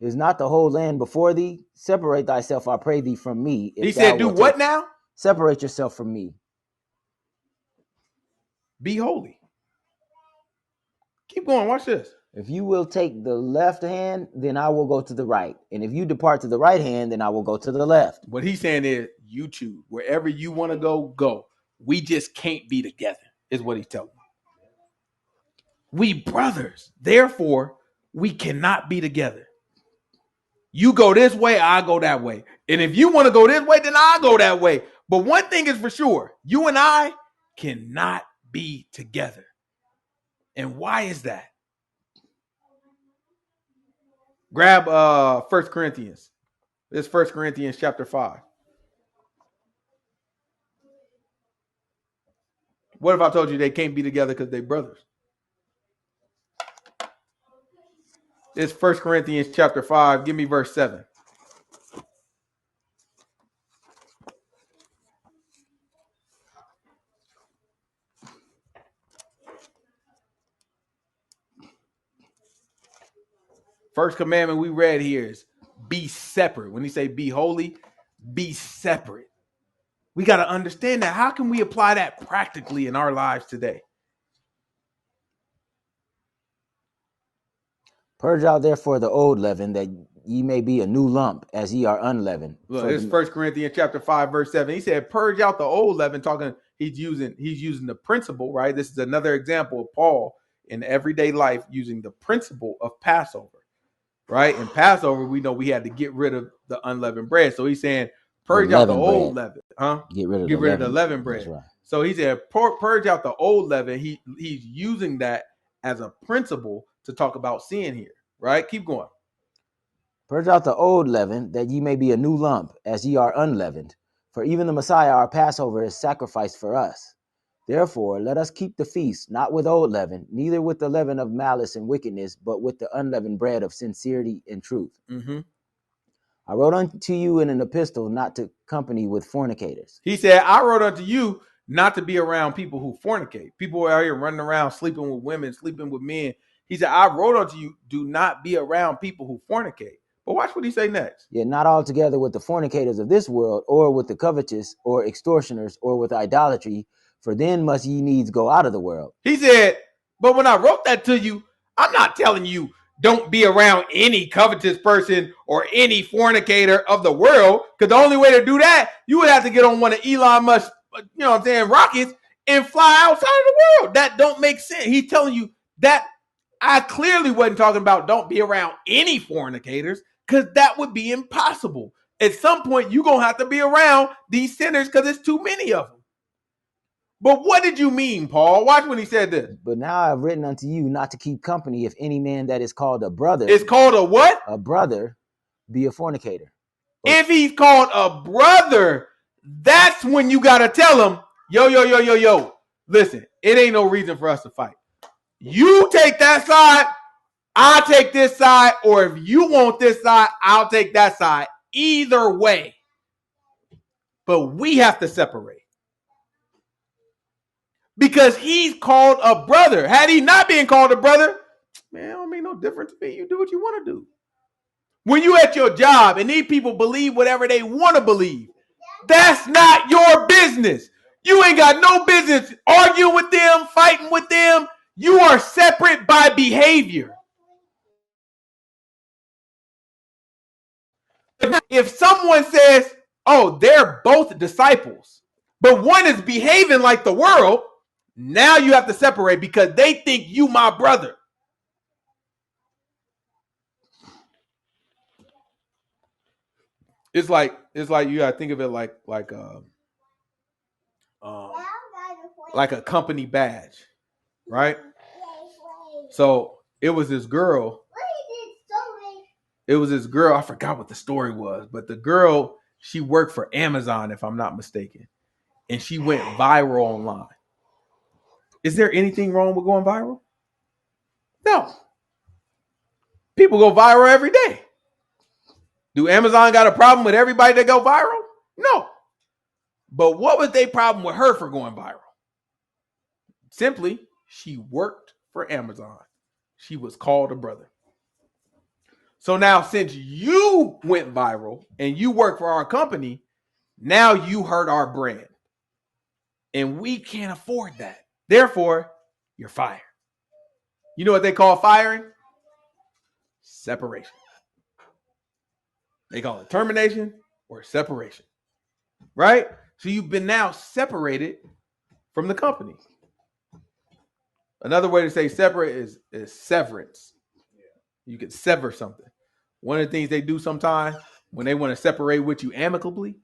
[SPEAKER 1] Is not the whole land before thee? Separate thyself, I pray thee, from me.
[SPEAKER 2] He said, do what now?
[SPEAKER 1] Separate yourself from me.
[SPEAKER 2] Be holy. Keep going. Watch this.
[SPEAKER 1] If you will take the left hand, then I will go to the right. And if you depart to the right hand, then I will go to the left.
[SPEAKER 2] What he's saying is, you choose. Wherever you want to go, go. We just can't be together, is what he's telling me. We brothers. Therefore, we cannot be together. You go this way, I go that way. And if you want to go this way, then I go that way. But one thing is for sure, you and I cannot be together. And why is that? Grab 1 Corinthians. This is 1 Corinthians chapter 5. What if I told you they can't be together because they're brothers? It's 1 Corinthians chapter 5. Give me verse 7. First commandment we read here is be separate. When he say be holy, be separate. We got to understand that. How can we apply that practically in our lives today?
[SPEAKER 1] Purge out therefore the old leaven, that ye may be a new lump, as ye are unleavened.
[SPEAKER 2] Look, it's 1 Corinthians chapter 5, verse 7. He said, purge out the old leaven, he's using the principle, right? This is another example of Paul in everyday life using the principle of Passover, right? In Passover, we know we had to get rid of the unleavened bread. So he's saying, purge out the old leaven.
[SPEAKER 1] Get rid of the
[SPEAKER 2] leavened bread.
[SPEAKER 1] Right.
[SPEAKER 2] So he said, purge out the old leaven. He's using that as a principle to talk about sin here, right? Keep going.
[SPEAKER 1] Purge out the old leaven, that ye may be a new lump, as ye are unleavened. For even the Messiah, our Passover, is sacrificed for us. Therefore, let us keep the feast, not with old leaven, neither with the leaven of malice and wickedness, but with the unleavened bread of sincerity and truth.
[SPEAKER 2] Mm-hmm.
[SPEAKER 1] I wrote unto you in an epistle not to company with fornicators.
[SPEAKER 2] He said, I wrote unto you not to be around people who fornicate. People are out here running around, sleeping with women, sleeping with men. He said, I wrote unto you, do not be around people who fornicate. But watch what he say next.
[SPEAKER 1] Yet not altogether with the fornicators of this world, or with the covetous, or extortioners, or with idolatry, for then must ye needs go out of the world.
[SPEAKER 2] He said, but when I wrote that to you, I'm not telling you don't be around any covetous person or any fornicator of the world, because the only way to do that, you would have to get on one of Elon Musk's, rockets and fly outside of the world. That don't make sense. He's telling you that. I clearly wasn't talking about don't be around any fornicators, because that would be impossible. At some point, you're going to have to be around these sinners because there's too many of them. But what did you mean, Paul? Watch when he said this.
[SPEAKER 1] But now I have written unto you not to keep company if any man that is called a brother.
[SPEAKER 2] It's called a what?
[SPEAKER 1] A brother be a fornicator.
[SPEAKER 2] If he's called a brother, that's when you got to tell him, yo. Listen, it ain't no reason for us to fight. You take that side, I'll take this side, or if you want this side, I'll take that side. Either way. But we have to separate. Because he's called a brother. Had he not been called a brother, man, it don't make no difference to me. You do what you want to do. When you at your job and these people believe whatever they want to believe, That's not your business. You ain't got no business arguing with them, fighting with them. You are separate by behavior. If someone says, oh, they're both disciples, but one is behaving like the world, now you have to separate because they think you my brother. It's like you gotta think of it like a company badge, right? So it was this girl. I forgot what the story was, but the girl, she worked for Amazon, if I'm not mistaken, and she went viral online. Is there anything wrong with going viral? No. People go viral every day. Do Amazon got a problem with everybody that go viral? No. But what was their problem with her for going viral? Simply, she worked for Amazon. She was called a brother. So now, since you went viral and you work for our company, now you hurt our brand. And we can't afford that. Therefore, you're fired. You know what they call firing? Separation. They call it termination or separation. Right? So you've been now separated from the company. Another way to say separate is severance. You can sever something. One of the things they do sometimes when they want to separate with you amicably,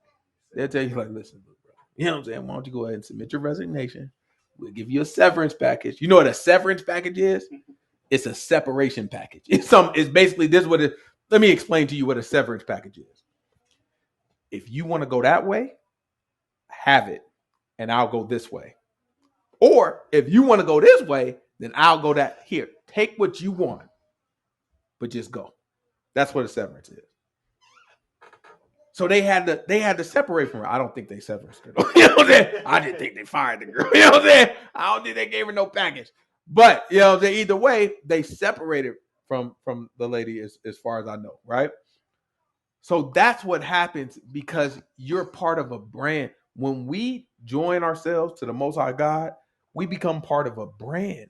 [SPEAKER 2] they'll tell you, like, listen, bro, you know what I'm saying? Why don't you go ahead and submit your resignation? We'll give you a severance package. You know what a severance package is? It's a separation package. It's basically this what it. Let me explain to you what a severance package is. If you want to go that way, have it, and I'll go this way. Or if you want to go this way, then I'll go that here. Take what you want, but just go. That's what a severance is. So they had to separate from her. I don't think they severed her. You know what I'm saying? I just think they fired the girl. You know what I'm saying? I don't think they gave her no package. But you know, either way, they separated from the lady as far as I know, right? So that's what happens because you're part of a brand. When we join ourselves to the Most High God, we become part of a brand.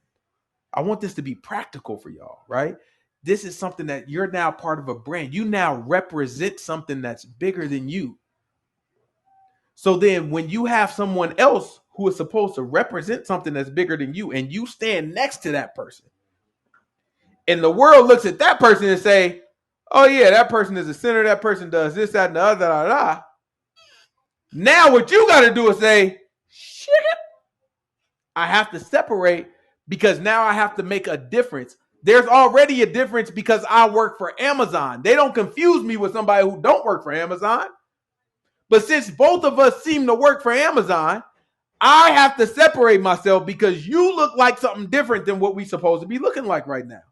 [SPEAKER 2] I want this to be practical for y'all, right? This is something that you're now part of a brand. You now represent something that's bigger than you. So then when you have someone else who is supposed to represent something that's bigger than you and you stand next to that person, and the world looks at that person and say, oh yeah, that person is a sinner, that person does this, that, and the other, da, da, da. Now what you got to do is say, shit, I have to separate because now I have to make a difference. There's already a difference because I work for Amazon. They don't confuse me with somebody who don't work for Amazon. But since both of us seem to work for Amazon, I have to separate myself because you look like something different than what we supposed to be looking like right now.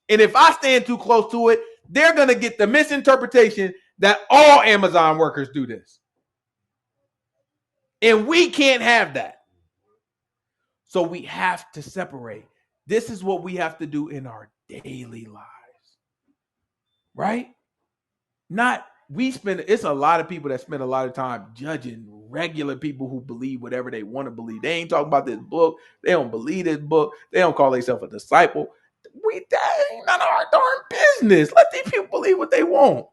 [SPEAKER 2] And if I stand too close to it, they're going to get the misinterpretation that all Amazon workers do this. And we can't have that. So we have to separate. This is what we have to do in our daily lives. Right? It's a lot of people that spend a lot of time judging regular people who believe whatever they want to believe. They ain't talking about this book. They don't believe this book. They don't call themselves a disciple. That ain't none of our darn business. Let these people believe what they want.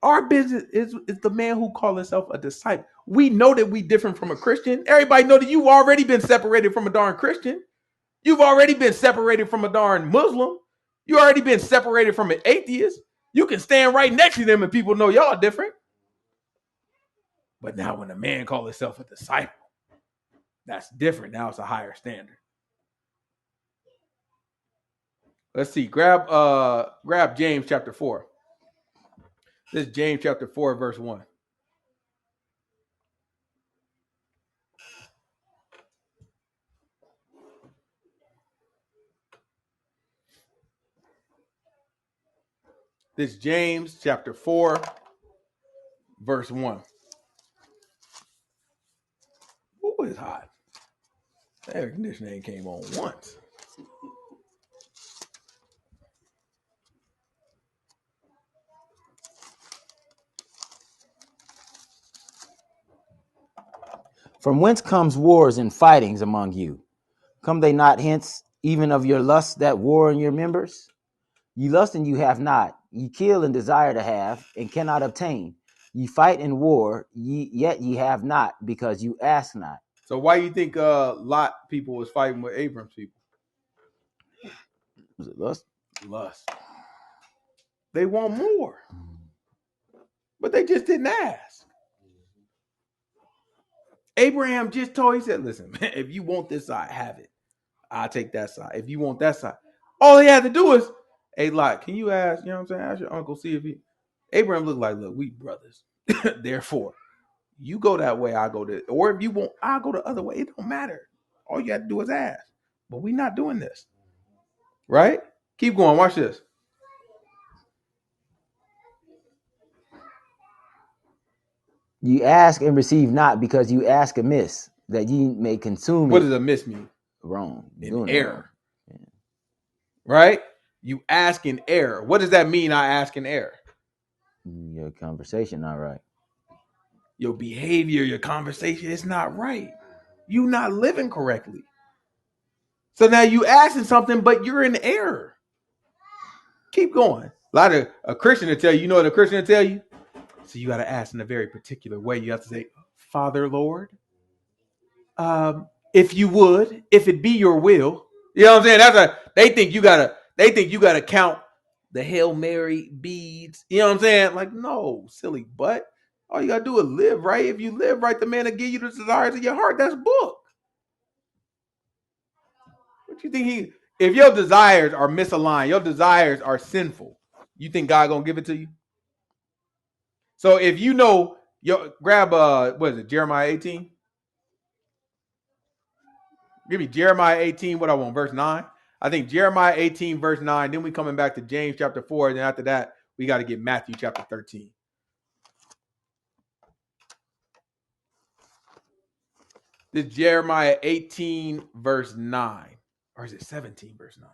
[SPEAKER 2] Our business is the man who calls himself a disciple. We know that we different from a Christian. Everybody know that you've already been separated from a darn Christian. You've already been separated from a darn Muslim. You already been separated from an atheist. You can stand right next to them and people know y'all different. But now when a man calls himself a disciple, that's different. Now it's a higher standard. Let's see. Grab James chapter 4. This is James chapter 4, verse 1. This is James chapter 4, verse 1. Ooh, it's hot. The air conditioning came on once.
[SPEAKER 1] From whence comes wars and fightings among you? Come they not hence, even of your lust that war in your members? Ye lust and you have not. Ye kill and desire to have, and cannot obtain. Ye fight and war, yet ye have not, because you ask not.
[SPEAKER 2] So why you think Lot people was fighting with Abram's people?
[SPEAKER 1] Was it lust?
[SPEAKER 2] Lust. They want more, but they just didn't ask. Abraham just told, he said, listen, man, if you want this side, have it. I'll take that side. If you want that side. All he had to do is, hey, Lot, can you ask, you know what I'm saying? Ask your uncle, see if he. Abraham looked like, look, we brothers. Therefore, you go that way, I go this. Or if you want, I'll go the other way. It don't matter. All you have to do is ask. But we're not doing this. Right? Keep going. Watch this.
[SPEAKER 1] You ask and receive not, because you ask amiss, that ye may consume
[SPEAKER 2] What
[SPEAKER 1] it.
[SPEAKER 2] does amiss mean?
[SPEAKER 1] Wrong.
[SPEAKER 2] In error. Yeah. Right? You ask in error. What does that mean, I ask in error?
[SPEAKER 1] Your conversation not right.
[SPEAKER 2] Your behavior, your conversation is not right. You're not living correctly. So now you asking something, but you're in error. Keep going. A lot of a Christian to tell you, you know what a Christian to tell you? So you got to ask in a very particular way. You have to say, Father, Lord, if you would, if it be your will. You know what I'm saying? They think you gotta count the Hail Mary beads. You know what I'm saying? Like, no, silly butt. All you gotta do is live right. If you live right, the man will give you the desires of your heart. That's book. What you think if your desires are misaligned, your desires are sinful, you think God gonna give it to you? So if you know, grab what is it, Jeremiah 18? Give me Jeremiah 18, what I want, verse 9. I think Jeremiah 18, verse 9. Then we coming back to James chapter 4. And then after that, we got to get Matthew chapter 13. This Jeremiah 18, verse 9. Or is it 17, verse 9?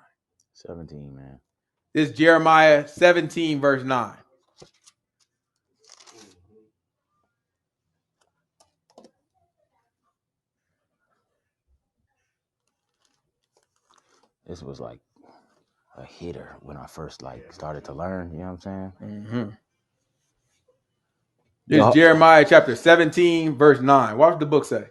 [SPEAKER 1] 17, man.
[SPEAKER 2] This Jeremiah 17, verse 9.
[SPEAKER 1] This was like a hitter when I first started to learn. You know what I'm saying?
[SPEAKER 2] Mm-hmm. This Jeremiah chapter 17, verse 9. What does the book say?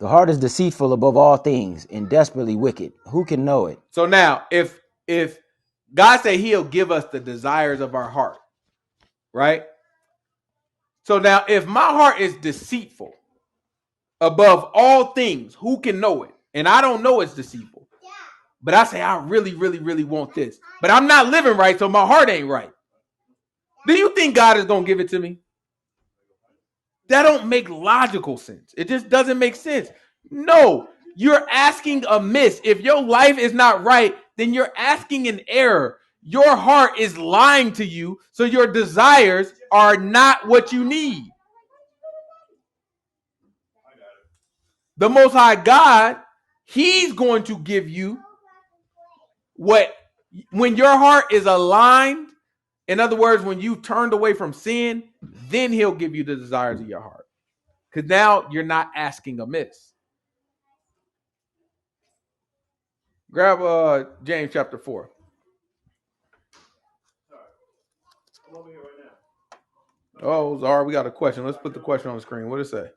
[SPEAKER 1] The heart is deceitful above all things and desperately wicked. Who can know it?
[SPEAKER 2] So now, if God say he'll give us the desires of our heart, right? So now, if my heart is deceitful above all things, who can know it? And I don't know it's deceitful. But I say, I really, really, really want this. But I'm not living right, so my heart ain't right. Do you think God is going to give it to me? That don't make logical sense. It just doesn't make sense. No, you're asking amiss. If your life is not right, then you're asking in error. Your heart is lying to you, so your desires are not what you need. The Most High God, he's going to give you when your heart is aligned. In other words, when you turned away from sin, then he'll give you the desires of your heart. Because now you're not asking amiss. Grab James chapter 4. Oh, Zara, we got a question. Let's put the question on the screen. What does it say?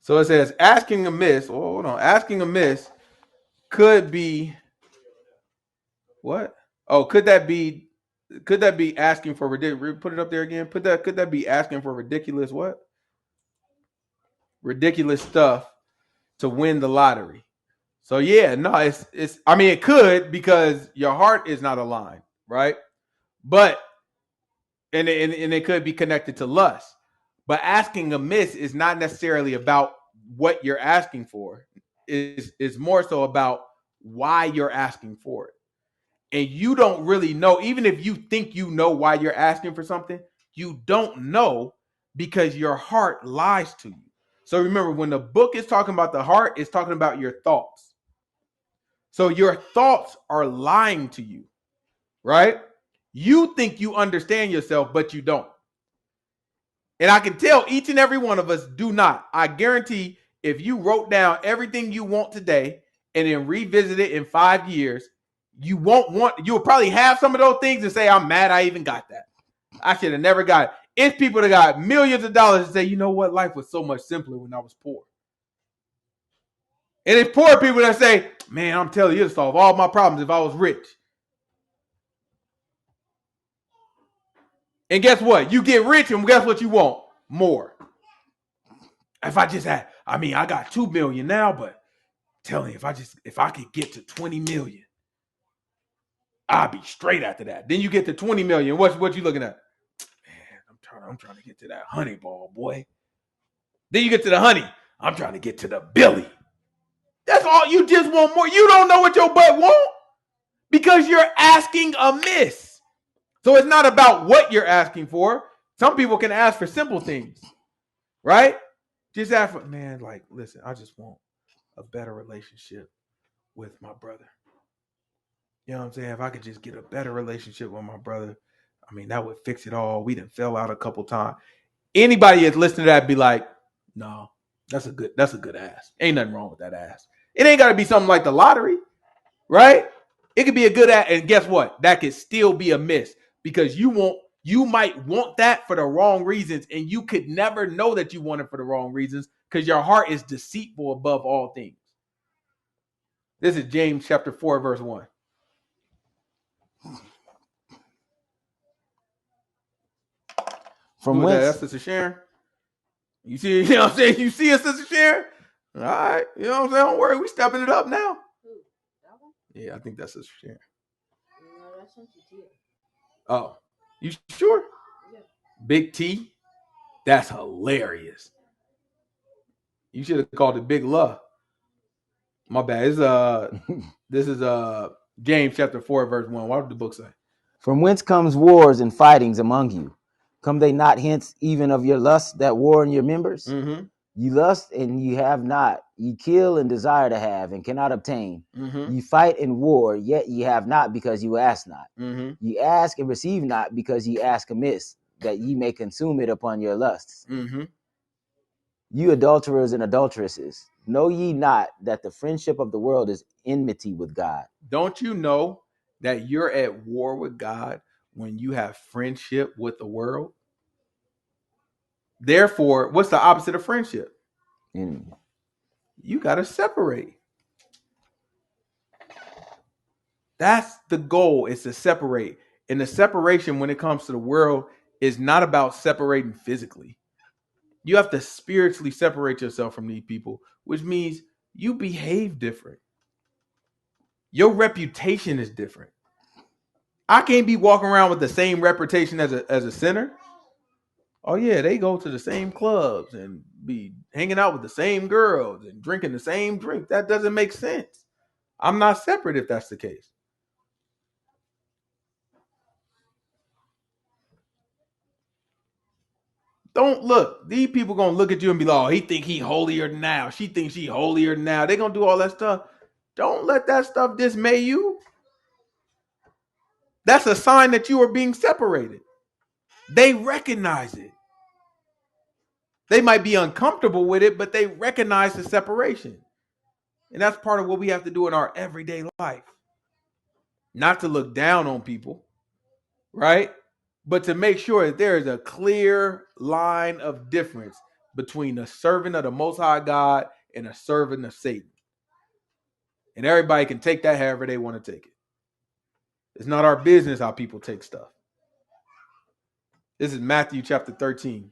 [SPEAKER 2] So it says, asking amiss. Oh, hold on. Asking amiss could be what? Oh, could that be asking for ridiculous? Put it up there again. Could that be asking for ridiculous what? Ridiculous stuff to win the lottery. So yeah, no, it's I mean it could because your heart is not aligned, right? But and it could be connected to lust. But asking amiss is not necessarily about what you're asking for. Is more so about why you're asking for it. And you don't really know, even if you think you know why you're asking for something, you don't know because your heart lies to you. So remember, when the book is talking about the heart, it's talking about your thoughts. So your thoughts are lying to you, right? You think you understand yourself, but you don't. And I can tell each and every one of us do not. I guarantee if you wrote down everything you want today and then revisit it in 5 years, you'll probably have some of those things and say, I'm mad I even got that. I should have never got it. It's people that got millions of dollars and say, you know what? Life was so much simpler when I was poor. And it's poor people that say, man, I'm telling you to solve all my problems if I was rich. And guess what? You get rich and guess what you want? More. If I just had, I got 2 million now, but I'm telling you, if I could get to 20 million, I'll be straight after that. Then you get to 20 million. What you looking at? Man, I'm trying to get to that honey ball, boy. Then you get to the honey. I'm trying to get to the Billy. That's all. You just want more. You don't know what your butt want because you're asking amiss. So it's not about what you're asking for. Some people can ask for simple things, right? Just ask for, man, like, listen, I just want a better relationship with my brother. You know what I'm saying? If I could just get a better relationship with my brother, that would fix it all. We done fell out a couple times. Anybody that's listening to that be like, no, that's a good ask. Ain't nothing wrong with that ask. It ain't got to be something like the lottery, right? It could be a good ask, and guess what? That could still be a miss because you might want that for the wrong reasons, and you could never know that you want it for the wrong reasons because your heart is deceitful above all things. This is James chapter 4, verse 1.
[SPEAKER 1] From
[SPEAKER 2] Who was that? That's Sister Sharon. You see, you know what I'm saying? You see us, Sister Sharon? All right. You know what I'm saying? Don't worry. We stepping it up now. Yeah, I think that's Sister Sharon. No, that's Sister T. Oh, you sure? Yeah. Big T? That's hilarious. You should have called it Big Love. My bad. This is James chapter 4, verse 1. What did the book say?
[SPEAKER 1] From whence comes wars and fightings among you? Come they not hence even of your lust that war in your members?
[SPEAKER 2] Mm-hmm.
[SPEAKER 1] You lust and you have not. Ye kill and desire to have and cannot obtain.
[SPEAKER 2] Mm-hmm.
[SPEAKER 1] Ye fight and war, yet ye have not because you ask not.
[SPEAKER 2] Mm-hmm.
[SPEAKER 1] Ye ask and receive not because ye ask amiss, that ye may consume it upon your lusts.
[SPEAKER 2] Mm-hmm.
[SPEAKER 1] You adulterers and adulteresses, know ye not that the friendship of the world is enmity with God?
[SPEAKER 2] Don't you know that you're at war with God when you have friendship with the world? Therefore, what's the opposite of friendship?
[SPEAKER 1] Enemy.
[SPEAKER 2] You got to separate. That's the goal, is to separate. And the separation when it comes to the world is not about separating physically. You have to spiritually separate yourself from these people, which means you behave different. Your reputation is different. I can't be walking around with the same reputation as a sinner. Oh yeah, they go to the same clubs and be hanging out with the same girls and drinking the same drink. That doesn't make sense. I'm not separate if that's the case. Don't look. These people gonna look at you and be like, oh, he think he holier than now. She thinks she holier than now. They gonna do all that stuff. Don't let that stuff dismay you. That's a sign that you are being separated. They recognize it. They might be uncomfortable with it, but they recognize the separation. And that's part of what we have to do in our everyday life. Not to look down on people, right? But to make sure that there is a clear line of difference between a servant of the Most High God and a servant of Satan. And everybody can take that however they want to take it. It's not our business how people take stuff. This is Matthew chapter 13.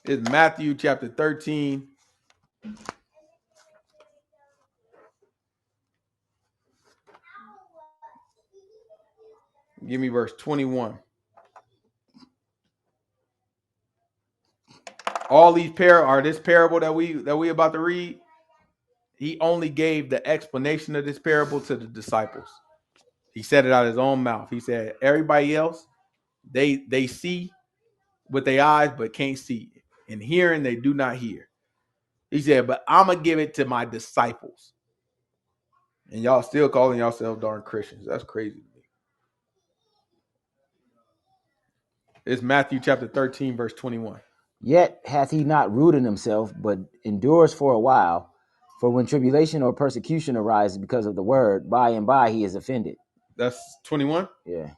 [SPEAKER 2] It's Matthew chapter 13. Give me verse 21. All these this parable that we about to read, he only gave the explanation of this parable to the disciples. He said it out of his own mouth. He said, everybody else, they see with their eyes, but can't see. And hearing, they do not hear. He said, but I'm going to give it to my disciples. And y'all still calling yourselves darn Christians. That's crazy to me. It's Matthew chapter 13, verse 21.
[SPEAKER 1] Yet hath he not rooted himself, but endures for a while. For when tribulation or persecution arises because of the word, by and by he is offended.
[SPEAKER 2] That's 21?
[SPEAKER 1] Yeah.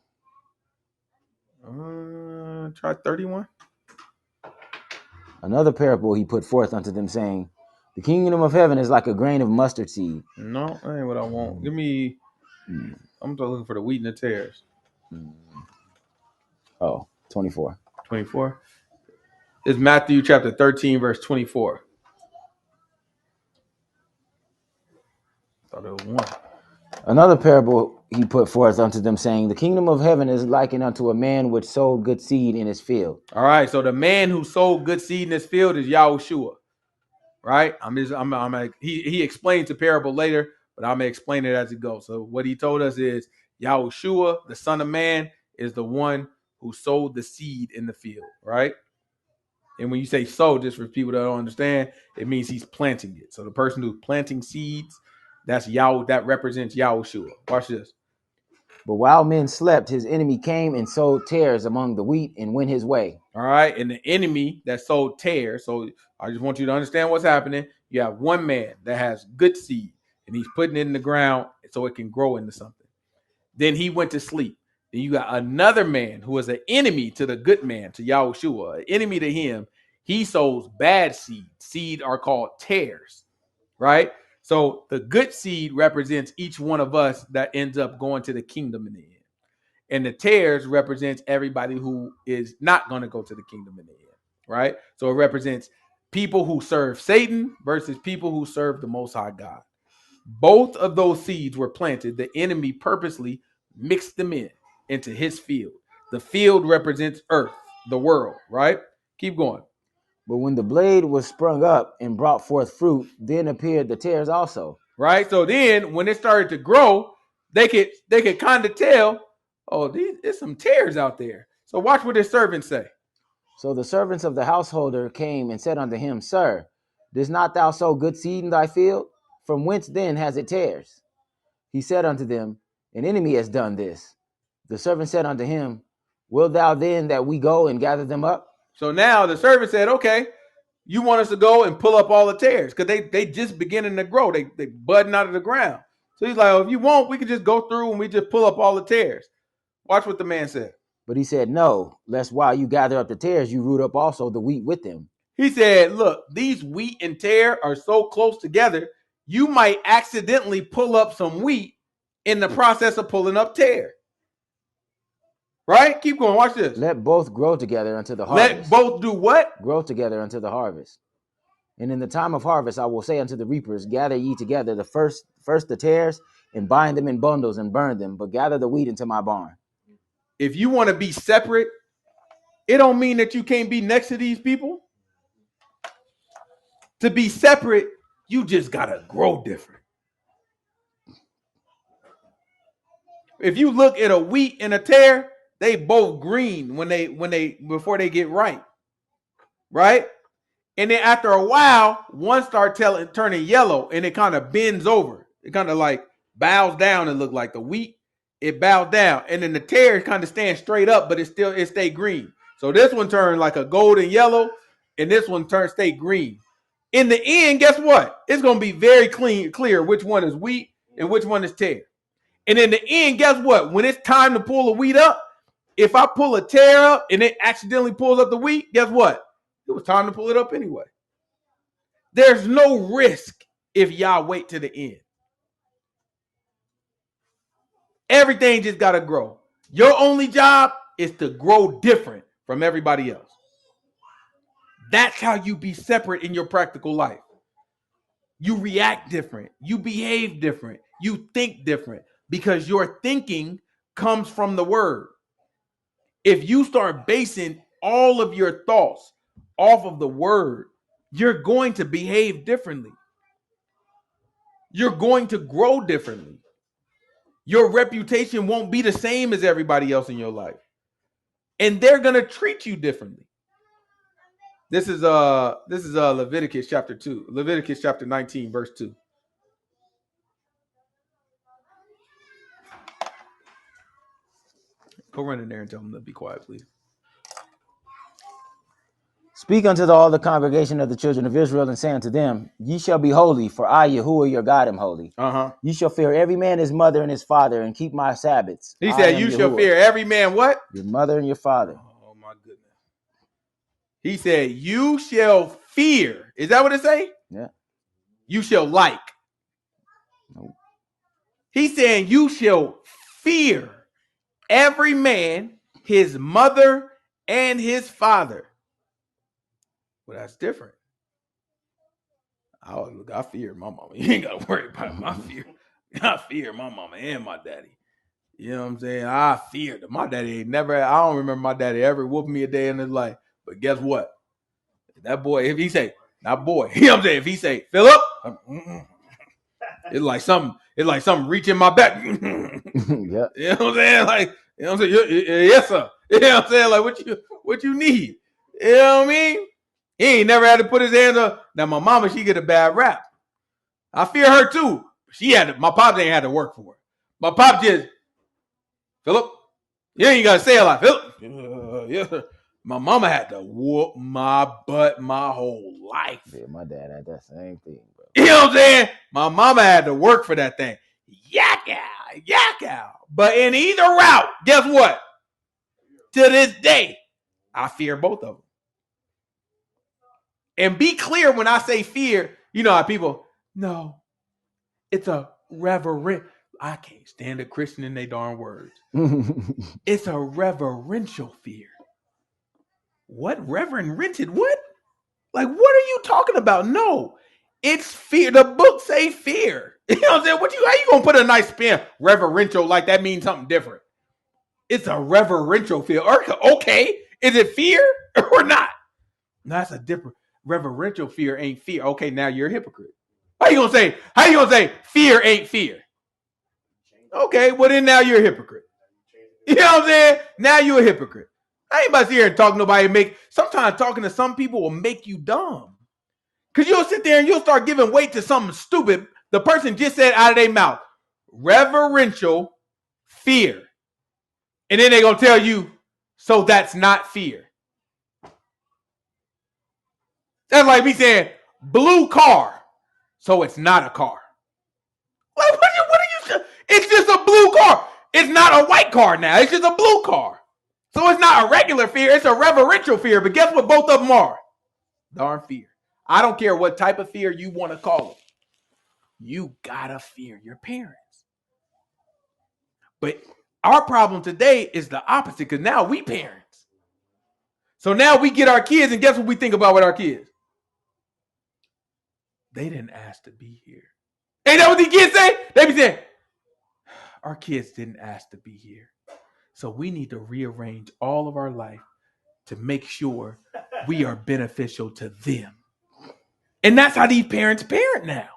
[SPEAKER 2] Try 31.
[SPEAKER 1] Another parable he put forth unto them, saying, the kingdom of heaven is like a grain of mustard seed.
[SPEAKER 2] No, that ain't what I want. Give me, I'm just looking for the wheat and the tares.
[SPEAKER 1] Oh, 24.
[SPEAKER 2] 24. It's Matthew chapter 13, verse 24. Thought it was one.
[SPEAKER 1] Another parable he put forth unto them, saying, the kingdom of heaven is likened unto a man which sowed good seed in his field.
[SPEAKER 2] All right, so the man who sowed good seed in his field is Yahuah, right? He explains the parable later, but I'm gonna explain it as it goes. So what he told us is Yahuah, the Son of Man, is the one who sowed the seed in the field, right? And when you say sow, just for people that don't understand, it means he's planting it. So the person who's planting seeds, that's Yahweh, that represents Yahuah. Watch this.
[SPEAKER 1] But while men slept, his enemy came and sowed tares among the wheat and went his way.
[SPEAKER 2] All right. And the enemy that sowed tares. So I just want you to understand what's happening. You have one man that has good seed and he's putting it in the ground so it can grow into something. Then he went to sleep. Then you got another man who is an enemy to the good man, to Yahuah, an enemy to him. He sows bad seed. Seed are called tares, right? So the good seed represents each one of us that ends up going to the kingdom in the end. And the tares represents everybody who is not going to go to the kingdom in the end, right? So it represents people who serve Satan versus people who serve the Most High God. Both of those seeds were planted. The enemy purposely mixed them into his field. The field represents earth, the world, right? Keep going.
[SPEAKER 1] But when the blade was sprung up and brought forth fruit, then appeared the tares also.
[SPEAKER 2] Right? So then when it started to grow, they could kind of tell, oh, there's some tares out there. So watch what his servants say.
[SPEAKER 1] So the servants of the householder came and said unto him, Sir, does not thou sow good seed in thy field? From whence then has it tares? He said unto them, An enemy has done this. The servant said unto him, Wilt thou then that we go and gather them up?
[SPEAKER 2] So now the servant said, okay, you want us to go and pull up all the tares because they just beginning to grow. They budding out of the ground. So he's like, oh, if you want, we can just go through and we just pull up all the tares. Watch what the man said.
[SPEAKER 1] But he said, No, lest while you gather up the tares, you root up also the wheat with them.
[SPEAKER 2] He said, look, these wheat and tare are so close together, you might accidentally pull up some wheat in the process of pulling up tare. Right? Keep going. Watch this.
[SPEAKER 1] Let both grow together unto the harvest.
[SPEAKER 2] Let both do what?
[SPEAKER 1] Grow together unto the harvest. And in the time of harvest, I will say unto the reapers, Gather ye together the first the tares, and bind them in bundles and burn them, but gather the wheat into my barn.
[SPEAKER 2] If you want to be separate, it don't mean that you can't be next to these people. To be separate, you just gotta grow different. If you look at a wheat and a tare, they both green before they get ripe, right? And then after a while, one start turning yellow, and it kind of bends over. It kind of like bows down and look like the wheat. It bows down, and then the tare kind of stands straight up, but it stay green. So this one turned like a golden yellow, and this one stay green. In the end, guess what? It's gonna be very clear which one is wheat and which one is tare. And in the end, guess what? When it's time to pull the wheat up, if I pull a tare up and it accidentally pulls up the wheat, guess what? It was time to pull it up anyway. There's no risk if y'all wait to the end. Everything just got to grow. Your only job is to grow different from everybody else. That's how you be separate in your practical life. You react different. You behave different. You think different because your thinking comes from the word. If you start basing all of your thoughts off of the word, you're going to behave differently. You're going to grow differently. Your reputation won't be the same as everybody else in your life. And they're going to treat you differently. This is Leviticus chapter 2. Leviticus chapter 19, verse 2. Go run in there and tell them to be quiet, please.
[SPEAKER 1] Speak unto all the congregation of the children of Israel, and say unto them, ye shall be holy, for I, Yahuah, your God, am holy. Ye shall fear every man his mother and his father, and keep my Sabbaths.
[SPEAKER 2] He said, you shall fear every man what?
[SPEAKER 1] Your mother and your father.
[SPEAKER 2] Oh, my goodness. He said, you shall fear. Is that what it say?
[SPEAKER 1] Yeah.
[SPEAKER 2] You shall like.
[SPEAKER 1] Nope.
[SPEAKER 2] He's saying you shall fear every man, his mother, and his father. Well, that's different. I fear my mama. You ain't got to worry about my fear. I fear my mama and my daddy. You know what I'm saying? I fear them. My daddy ain't never, I don't remember my daddy ever whooping me a day in his life. But guess what? That boy, if he say, not boy, you know what I'm saying? If he say, Philip, it's like something reaching my back.
[SPEAKER 1] Yeah.
[SPEAKER 2] You know what I'm saying? Like, you know what I'm saying? Yes, sir. You know what I'm saying? Like, what you need? You know what I mean? He ain't never had to put his hands up. Now, my mama, she get a bad rap. I fear her too. My pop ain't had to work for her. My pop just, Philip, you ain't got to say a lot. Philip, yeah. My mama had to whoop my butt my whole life.
[SPEAKER 1] Yeah, my dad had that same thing, bro.
[SPEAKER 2] You know what I'm saying? My mama had to work for that thing. Yak out. But in either route, guess what? To this day, I fear both of them. And be clear when I say fear, you know how people, no, it's a reverent. I can't stand a Christian in their darn words. It's a reverential fear. What? Reverend rented? What? Like, what are you talking about? No, it's fear. The book say fear. You know what I'm saying? How you gonna put a nice spin? Reverential, like that means something different. It's a reverential fear. Okay, is it fear or not? No, that's a different. Reverential fear ain't fear. Okay, now you're a hypocrite. How you gonna say fear ain't fear? Okay, well then now you're a hypocrite. You know what I'm saying? Now you're a hypocrite. I ain't about to sit here and talk nobody sometimes talking to some people will make you dumb. Because you'll sit there and you'll start giving weight to something stupid the person just said out of their mouth. Reverential fear. And then they're going to tell you, so that's not fear. That's like me saying, blue car, so it's not a car. Like, what are you? It's just a blue car. It's not a white car now. It's just a blue car. So it's not a regular fear. It's a reverential fear. But guess what both of them are? Darn fear. I don't care what type of fear you want to call it. You gotta fear your parents. But our problem today is the opposite, because now we parents. So now we get our kids, and guess what we think about with our kids? They didn't ask to be here. Ain't that what the kids say? They be saying, our kids didn't ask to be here. So we need to rearrange all of our life to make sure we are beneficial to them. And that's how these parents parent now.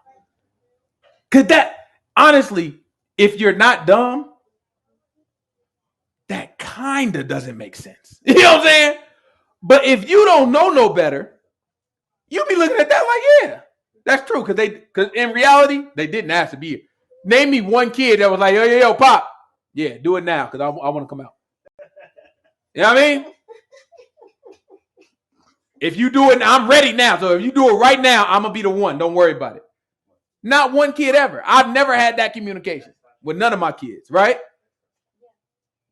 [SPEAKER 2] Because that, honestly, if you're not dumb, that kind of doesn't make sense. You know what I'm saying? But if you don't know no better, you'll be looking at that like, yeah, that's true. Because in reality, they didn't ask to be here. Name me one kid that was like, yo, Pop. Yeah, do it now because I want to come out. You know what I mean? If you do it, I'm ready now. So if you do it right now, I'm going to be the one. Don't worry about it. Not one kid ever. I've never had that communication with none of my kids, right?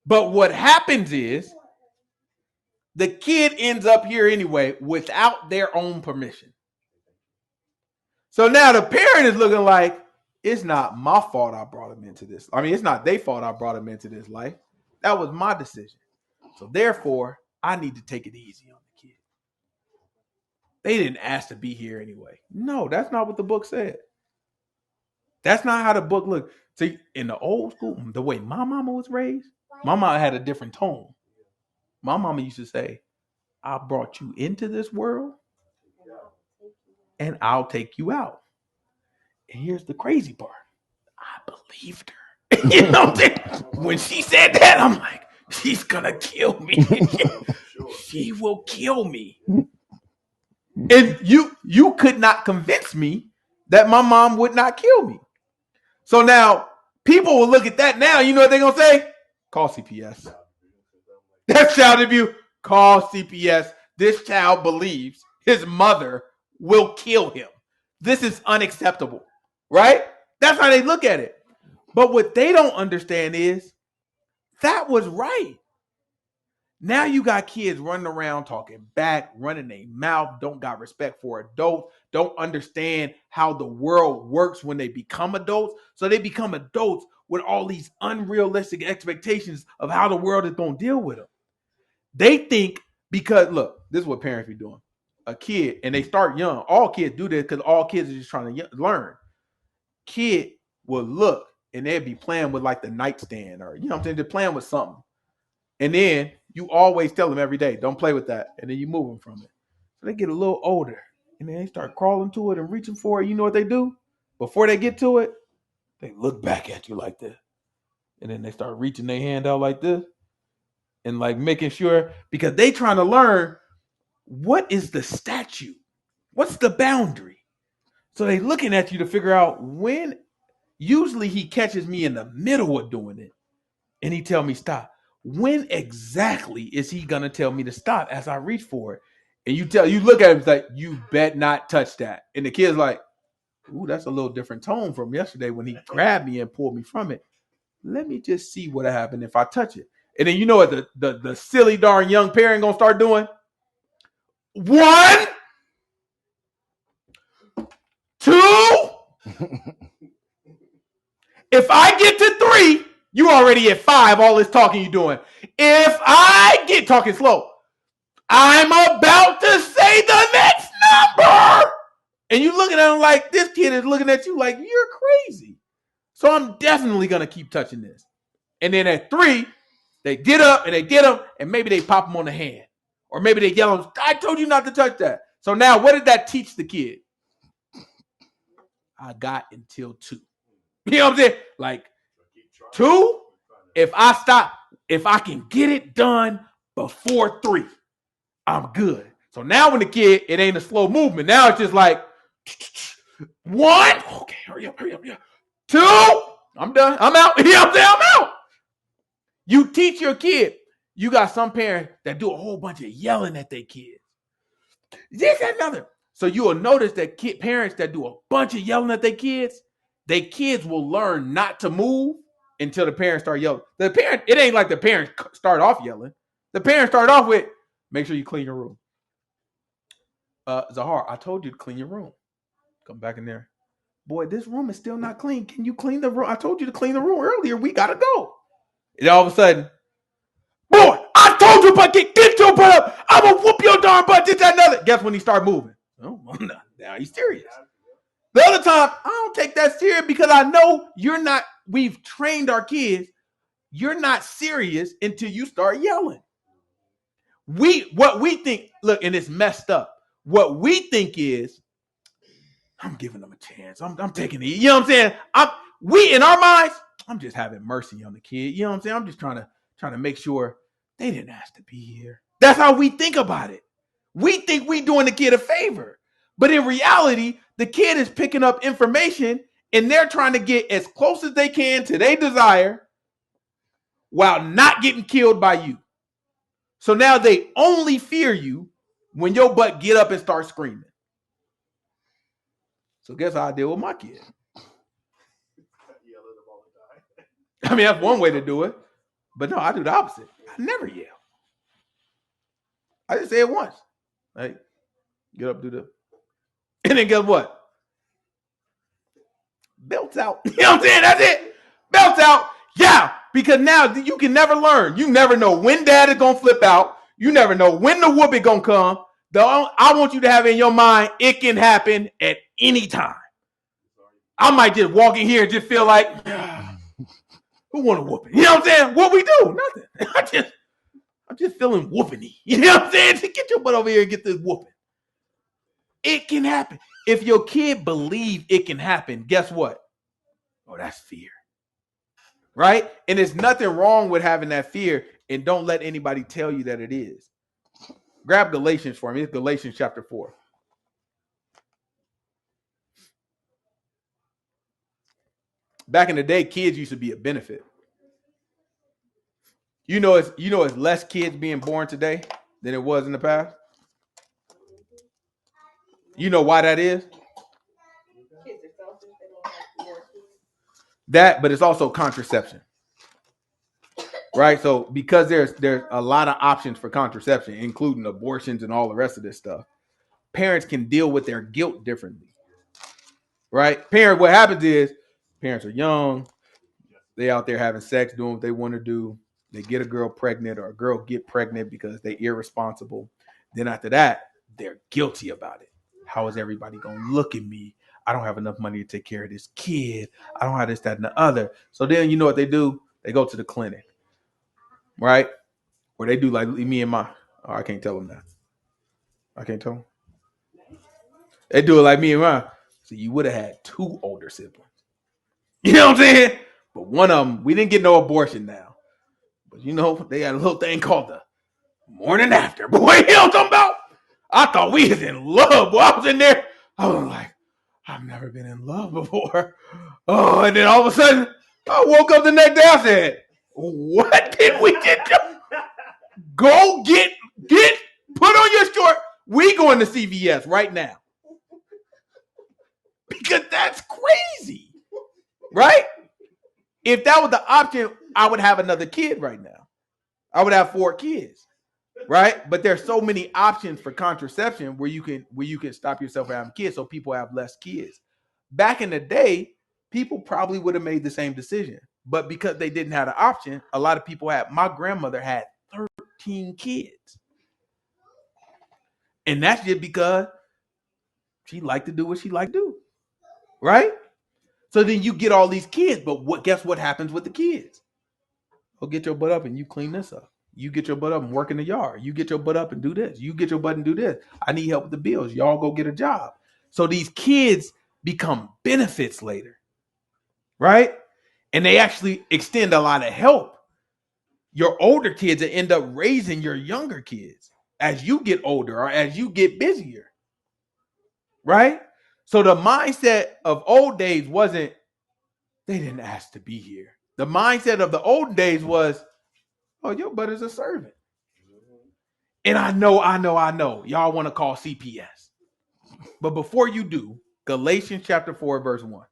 [SPEAKER 2] But what happens is the kid ends up here anyway without their own permission. So now the parent is looking like, it's not my fault I brought him into this. I mean, it's not their fault I brought him into this life. That was my decision. So therefore, I need to take it easy on the kid. They didn't ask to be here anyway. No, that's not what the book said. That's not how the book looked. See, in the old school, the way my mama was raised, my mama had a different tone. My mama used to say, I brought you into this world and I'll take you out. And here's the crazy part. I believed her. You know what I'm saying? When she said that, I'm like, she's gonna kill me. She will kill me. And you could not convince me that my mom would not kill me. So now people will look at that now. You know what they're gonna say? Call CPS. That's child abuse. Call CPS. This child believes his mother will kill him. This is unacceptable, right? That's how they look at it. But what they don't understand is that was right. Now you got kids running around talking back, running their mouth, don't got respect for adults, don't understand how the world works when they become adults. So they become adults with all these unrealistic expectations of how the world is going to deal with them. They think because, look, this is what parents be doing. A kid, and they start young. All kids do this because all kids are just trying to learn. Kid will look and they'll be playing with like the nightstand or, you know what I'm saying? They're playing with something. And then you always tell them every day, don't play with that. And then you move them from it. So they get a little older and then they start crawling to it and reaching for it. You know what they do? Before they get to it, they look back at you like this. And then they start reaching their hand out like this and like making sure, because they trying to learn what is the statute? What's the boundary? So they looking at you to figure out when. Usually he catches me in the middle of doing it and he tell me stop. When exactly is he gonna tell me to stop as I reach for it? And you look at him, it's like, you bet not touch that. And the kid's like, ooh, that's a little different tone from yesterday when he grabbed me and pulled me from it. Let me just see what happened if I touch it. And then you know what the silly darn young parent gonna start doing? 1, 2. If I get to 3, you already at 5, all this talking you doing. If I get talking slow, I'm about to say the next number. And you looking at him like this kid is looking at you like you're crazy. So I'm definitely going to keep touching this. And then at 3, they get up and they get him and maybe they pop him on the hand. Or maybe they yell him, I told you not to touch that. So now what did that teach the kid? I got until 2. You know what I'm saying? Like 2, if I stop, if I can get it done before 3, I'm good. So now when the kid, it ain't a slow movement. Now it's just like 1, okay, hurry up. 2, I'm done. I'm out. You know what I'm saying? I'm out. You teach your kid. You got some parents that do a whole bunch of yelling at their kids. This and another. So you will notice that parents that do a bunch of yelling at their kids will learn not to move until the parents start yelling. It ain't like the parents start off yelling. The parents start off with, make sure you clean your room. Zahar, I told you to clean your room. Come back in there. Boy, this room is still not clean. Can you clean the room? I told you to clean the room earlier. We got to go. And all of a sudden, boy, I told you, but get your butt up. I'm going to whoop your darn butt. This, that, another. Guess when he start moving? Oh, now he's serious. The other time, I don't take that serious because I know you're not, we've trained our kids, you're not serious until you start yelling. What we think, look, and it's messed up. What we think is, I'm giving them a chance. I'm taking it. You know what I'm saying? We in our minds, I'm just having mercy on the kid. You know what I'm saying? I'm just trying to make sure they didn't ask to be here. That's how we think about it. We think we doing the kid a favor. But in reality, the kid is picking up information and they're trying to get as close as they can to their desire while not getting killed by you. So now they only fear you when your butt get up and start screaming. So guess how I deal with my kid? I mean, that's one way to do it. But no, I do the opposite. I never yell. I just say it once. Like, get up, do the. And then guess what? Belts out. You know what I'm saying? That's it. Belts out. Yeah. Because now you can never learn. You never know when dad is going to flip out. You never know when the whoop is going to come. I want you to have in your mind, it can happen at any time. I might just walk in here and just feel like, who want to whoop it? You know what I'm saying? What we do? Nothing. I'm just feeling whooping-y. You know what I'm saying? Just get your butt over here and get this whooping. It can happen. If your kid believes it can happen, guess what? Oh, that's fear. right? And there's nothing wrong with having that fear, and don't let anybody tell you that it is. Grab Galatians for me. It's Galatians chapter 4. Back in the day, kids used to be a benefit. It's less kids being born today than it was in the past. You know why that is? That, but it's also contraception. Right? So because there's a lot of options for contraception, including abortions and all the rest of this stuff, parents can deal with their guilt differently. Right? What happens is parents are young, they out there having sex, doing what they want to do. They get a girl pregnant or a girl get pregnant because they're irresponsible. Then after that, they're guilty about it. How is everybody going to look at me? I don't have enough money to take care of this kid. I don't have this, that, and the other. So then you know what they do? They go to the clinic, right? Where they do like me and my, I can't tell them that. I can't tell them. They do it like me and mine. So you would have had 2 older siblings. You know what I'm saying? But one of them, we didn't get no abortion now. But they had a little thing called the morning after. Boy, you know what I'm talking about? I thought we was in love. Boy, I was in there. I was like, I've never been in love before. Oh, and then all of a sudden, I woke up the next day. I said, what did we get? Go get, put on your short. We going to CVS right now. Because that's crazy. Right? If that was the option, I would have another kid right now. I would have 4 kids. Right? But there's so many options for contraception where you can stop yourself from having kids, so people have less kids. Back in the day, people probably would have made the same decision. But because they didn't have the option, a lot of people my grandmother had 13 kids. And that's just because she liked to do what she liked to do. Right? So then you get all these kids, but guess what happens with the kids? Go get your butt up and you clean this up. You get your butt up and work in the yard. You get your butt up and do this. You get your butt and do this. I need help with the bills. Y'all go get a job. So these kids become benefits later, right? And they actually extend a lot of help. Your older kids that end up raising your younger kids as you get older or as you get busier, right? So the mindset of old days wasn't, they didn't ask to be here. The mindset of the old days was, oh, your butt is a servant. And I know, y'all want to call CPS. But before you do, Galatians chapter 4, verse 1.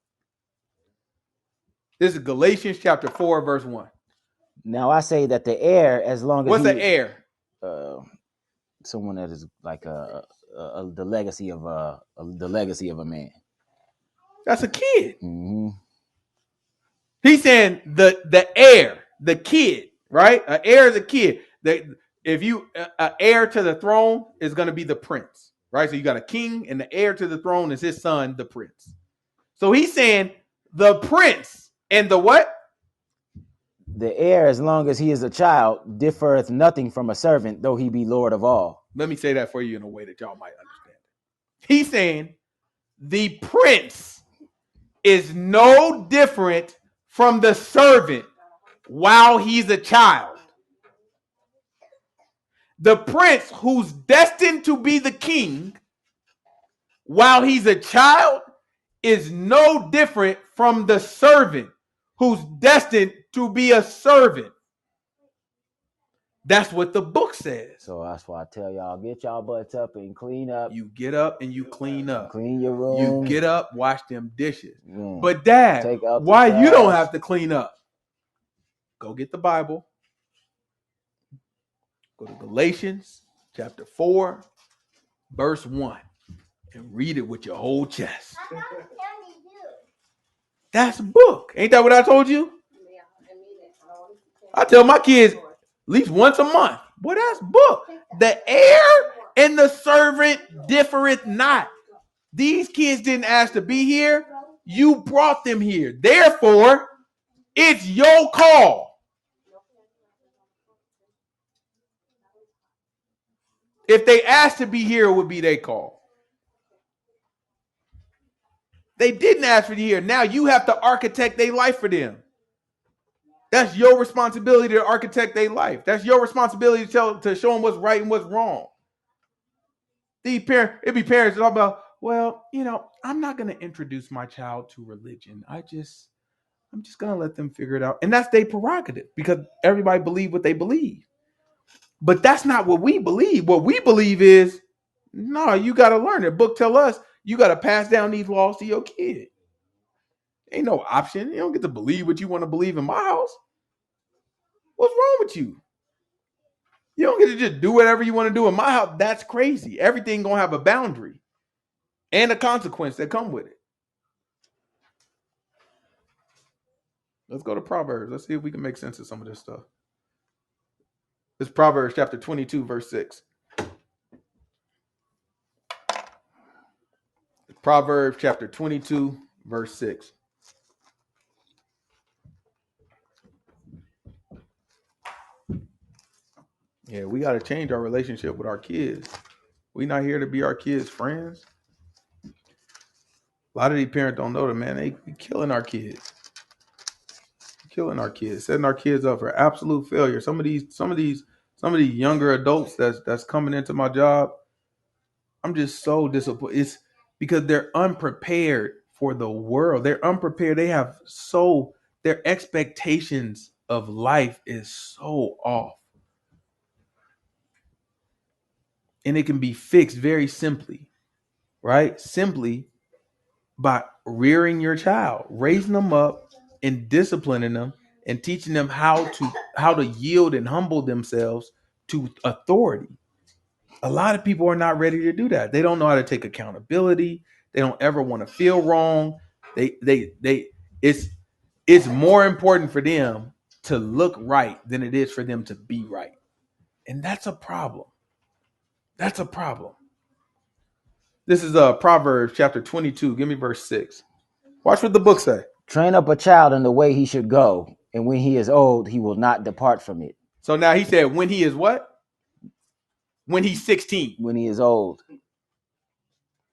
[SPEAKER 2] This is Galatians chapter 4, verse 1.
[SPEAKER 1] Now I say that the heir, as long as
[SPEAKER 2] what's the heir?
[SPEAKER 1] Someone that is like the legacy of a man.
[SPEAKER 2] That's a kid.
[SPEAKER 1] Mm-hmm.
[SPEAKER 2] He's saying the heir, the kid, right? An heir is a kid. If you an heir to the throne is going to be the prince, right? So you got a king, and the heir to the throne is his son, the prince. So he's saying the prince and the what?
[SPEAKER 1] The heir, as long as he is a child, differeth nothing from a servant, though he be Lord of all.
[SPEAKER 2] Let me say that for you in a way that y'all might understand. He's saying the prince is no different from the servant while he's a child. The prince who's destined to be the king while he's a child is no different from the servant who's destined to be a servant. That's what the book says.
[SPEAKER 1] So that's why I tell y'all, get y'all butts up and clean up.
[SPEAKER 2] You get up and you clean up.
[SPEAKER 1] Clean your room.
[SPEAKER 2] You get up, wash them dishes. But Dad, why you don't have to clean up? Go get the Bible. Go to Galatians chapter 4, verse 1. And read it with your whole chest. That's a book. Ain't that what I told you? I tell my kids at least once a month. Boy, that's book. The heir and the servant differeth not. These kids didn't ask to be here. You brought them here. Therefore, it's your call. If they asked to be here, it would be their call. They didn't ask for you here. Now you have to architect their life for them. That's your responsibility to architect their life. That's your responsibility to show them what's right and what's wrong. It'd be parents talk about, well, I'm not going to introduce my child to religion. I'm just going to let them figure it out. And that's their prerogative because everybody believes what they believe. But that's not what we believe. What we believe is, no, you got to learn it. Book tell us you got to pass down these laws to your kid. Ain't no option. You don't get to believe what you want to believe in my house. What's wrong with you? You don't get to just do whatever you want to do in my house. That's crazy. Everything going to have a boundary and a consequence that come with it. Let's go to Proverbs. Let's see if we can make sense of some of this stuff. It's Proverbs chapter 22, verse 6. Proverbs chapter 22, verse 6. Yeah, we got to change our relationship with our kids. We're not here to be our kids' friends. A lot of these parents don't know that, man. They killing our kids. Killing our kids, setting our kids up for absolute failure. Some of these younger adults that's coming into my job, I'm just so disappointed. It's because they're unprepared for the world. They're unprepared. Their expectations of life is so off. And it can be fixed very simply, right? Simply by rearing your child, raising them up and disciplining them and teaching them how to yield and humble themselves to authority. A lot of people are not ready to do that. They don't know how to take accountability. They don't ever want to feel wrong. It's more important for them to look right than it is for them to be right. And that's a problem. That's a problem. This is Proverbs chapter 22. Give me verse 6. Watch what the book say.
[SPEAKER 1] Train up a child in the way he should go, and when he is old, he will not depart from it.
[SPEAKER 2] So now he said, when he is what? When he's 16.
[SPEAKER 1] When he is old.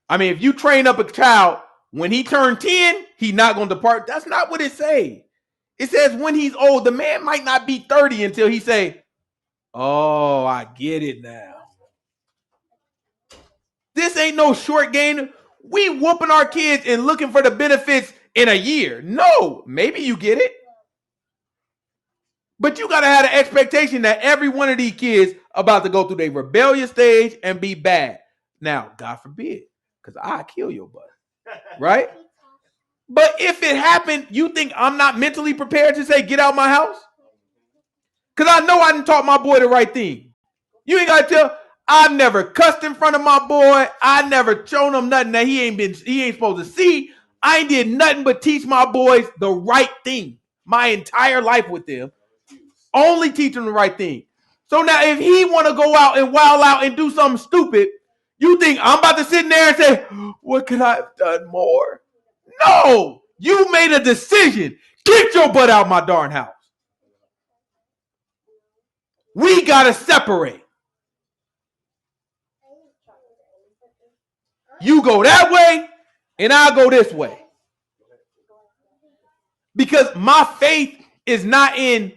[SPEAKER 2] I mean, if you train up a child, when he turned 10, he's not going to depart. That's not what it says. It says when he's old, the man might not be 30 until he say, oh, I get it now. This ain't no short game. We whooping our kids and looking for the benefits in a year. No, maybe you get it. But you got to have an expectation that every one of these kids about to go through their rebellious stage and be bad. Now, God forbid, because I kill your butt, right? But if it happened, you think I'm not mentally prepared to say, get out my house? Because I know I didn't taught my boy the right thing. You ain't got to tell. I've never cussed in front of my boy. I never shown him nothing that he ain't supposed to see. I ain't did nothing but teach my boys the right thing my entire life with them. Only teach them the right thing. So now if he want to go out and wild out and do something stupid, you think I'm about to sit in there and say, what could I have done more? No, you made a decision. Get your butt out of my darn house. We got to separate. You go that way and I'll go this way. Because my faith is not in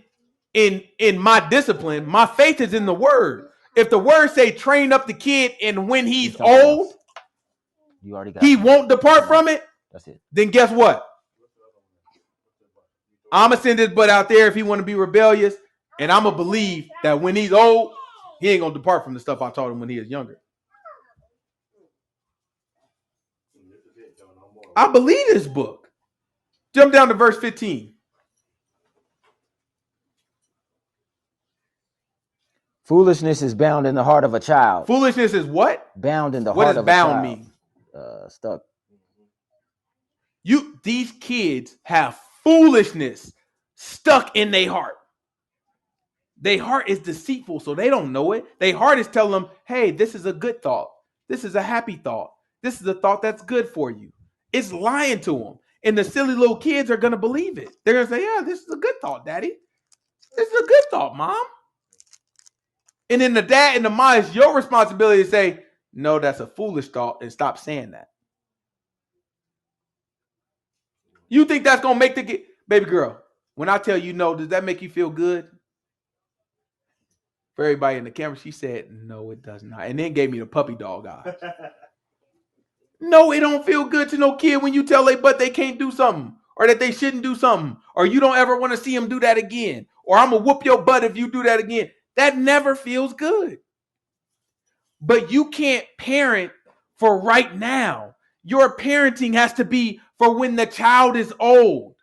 [SPEAKER 2] my discipline. My faith is in the word. If the word say train up the kid and when he's old, he won't depart from it.
[SPEAKER 1] That's it.
[SPEAKER 2] Then guess what? I'm going to send his butt out there if he want to be rebellious. And I'm going to believe that when he's old, he ain't going to depart from the stuff I taught him when he was younger. I believe this book. Jump down to verse 15.
[SPEAKER 1] Foolishness is bound in the heart of a child.
[SPEAKER 2] Foolishness is what?
[SPEAKER 1] Bound in the heart of a child. What does bound mean? Stuck.
[SPEAKER 2] These kids have foolishness stuck in their heart. Their heart is deceitful, so they don't know it. Their heart is telling them, hey, this is a good thought. This is a happy thought. This is a thought that's good for you. It's lying to them. And the silly little kids are going to believe it. They're going to say, yeah, this is a good thought, Daddy. This is a good thought, Mom. And then the dad and the mom, it's your responsibility to say, no, that's a foolish thought, and stop saying that. You think that's going to make the kid, baby girl, When I tell you no, does that make you feel good? For everybody in the camera, she said, no, it does not. And then gave me the puppy dog eyes. No, it don't feel good to no kid when you tell they but they can't do something, or that they shouldn't do something, or you don't ever want to see them do that again, or I'm going to whoop your butt if you do that again. That never feels good. But you can't parent for right now. Your parenting has to be for when the child is old.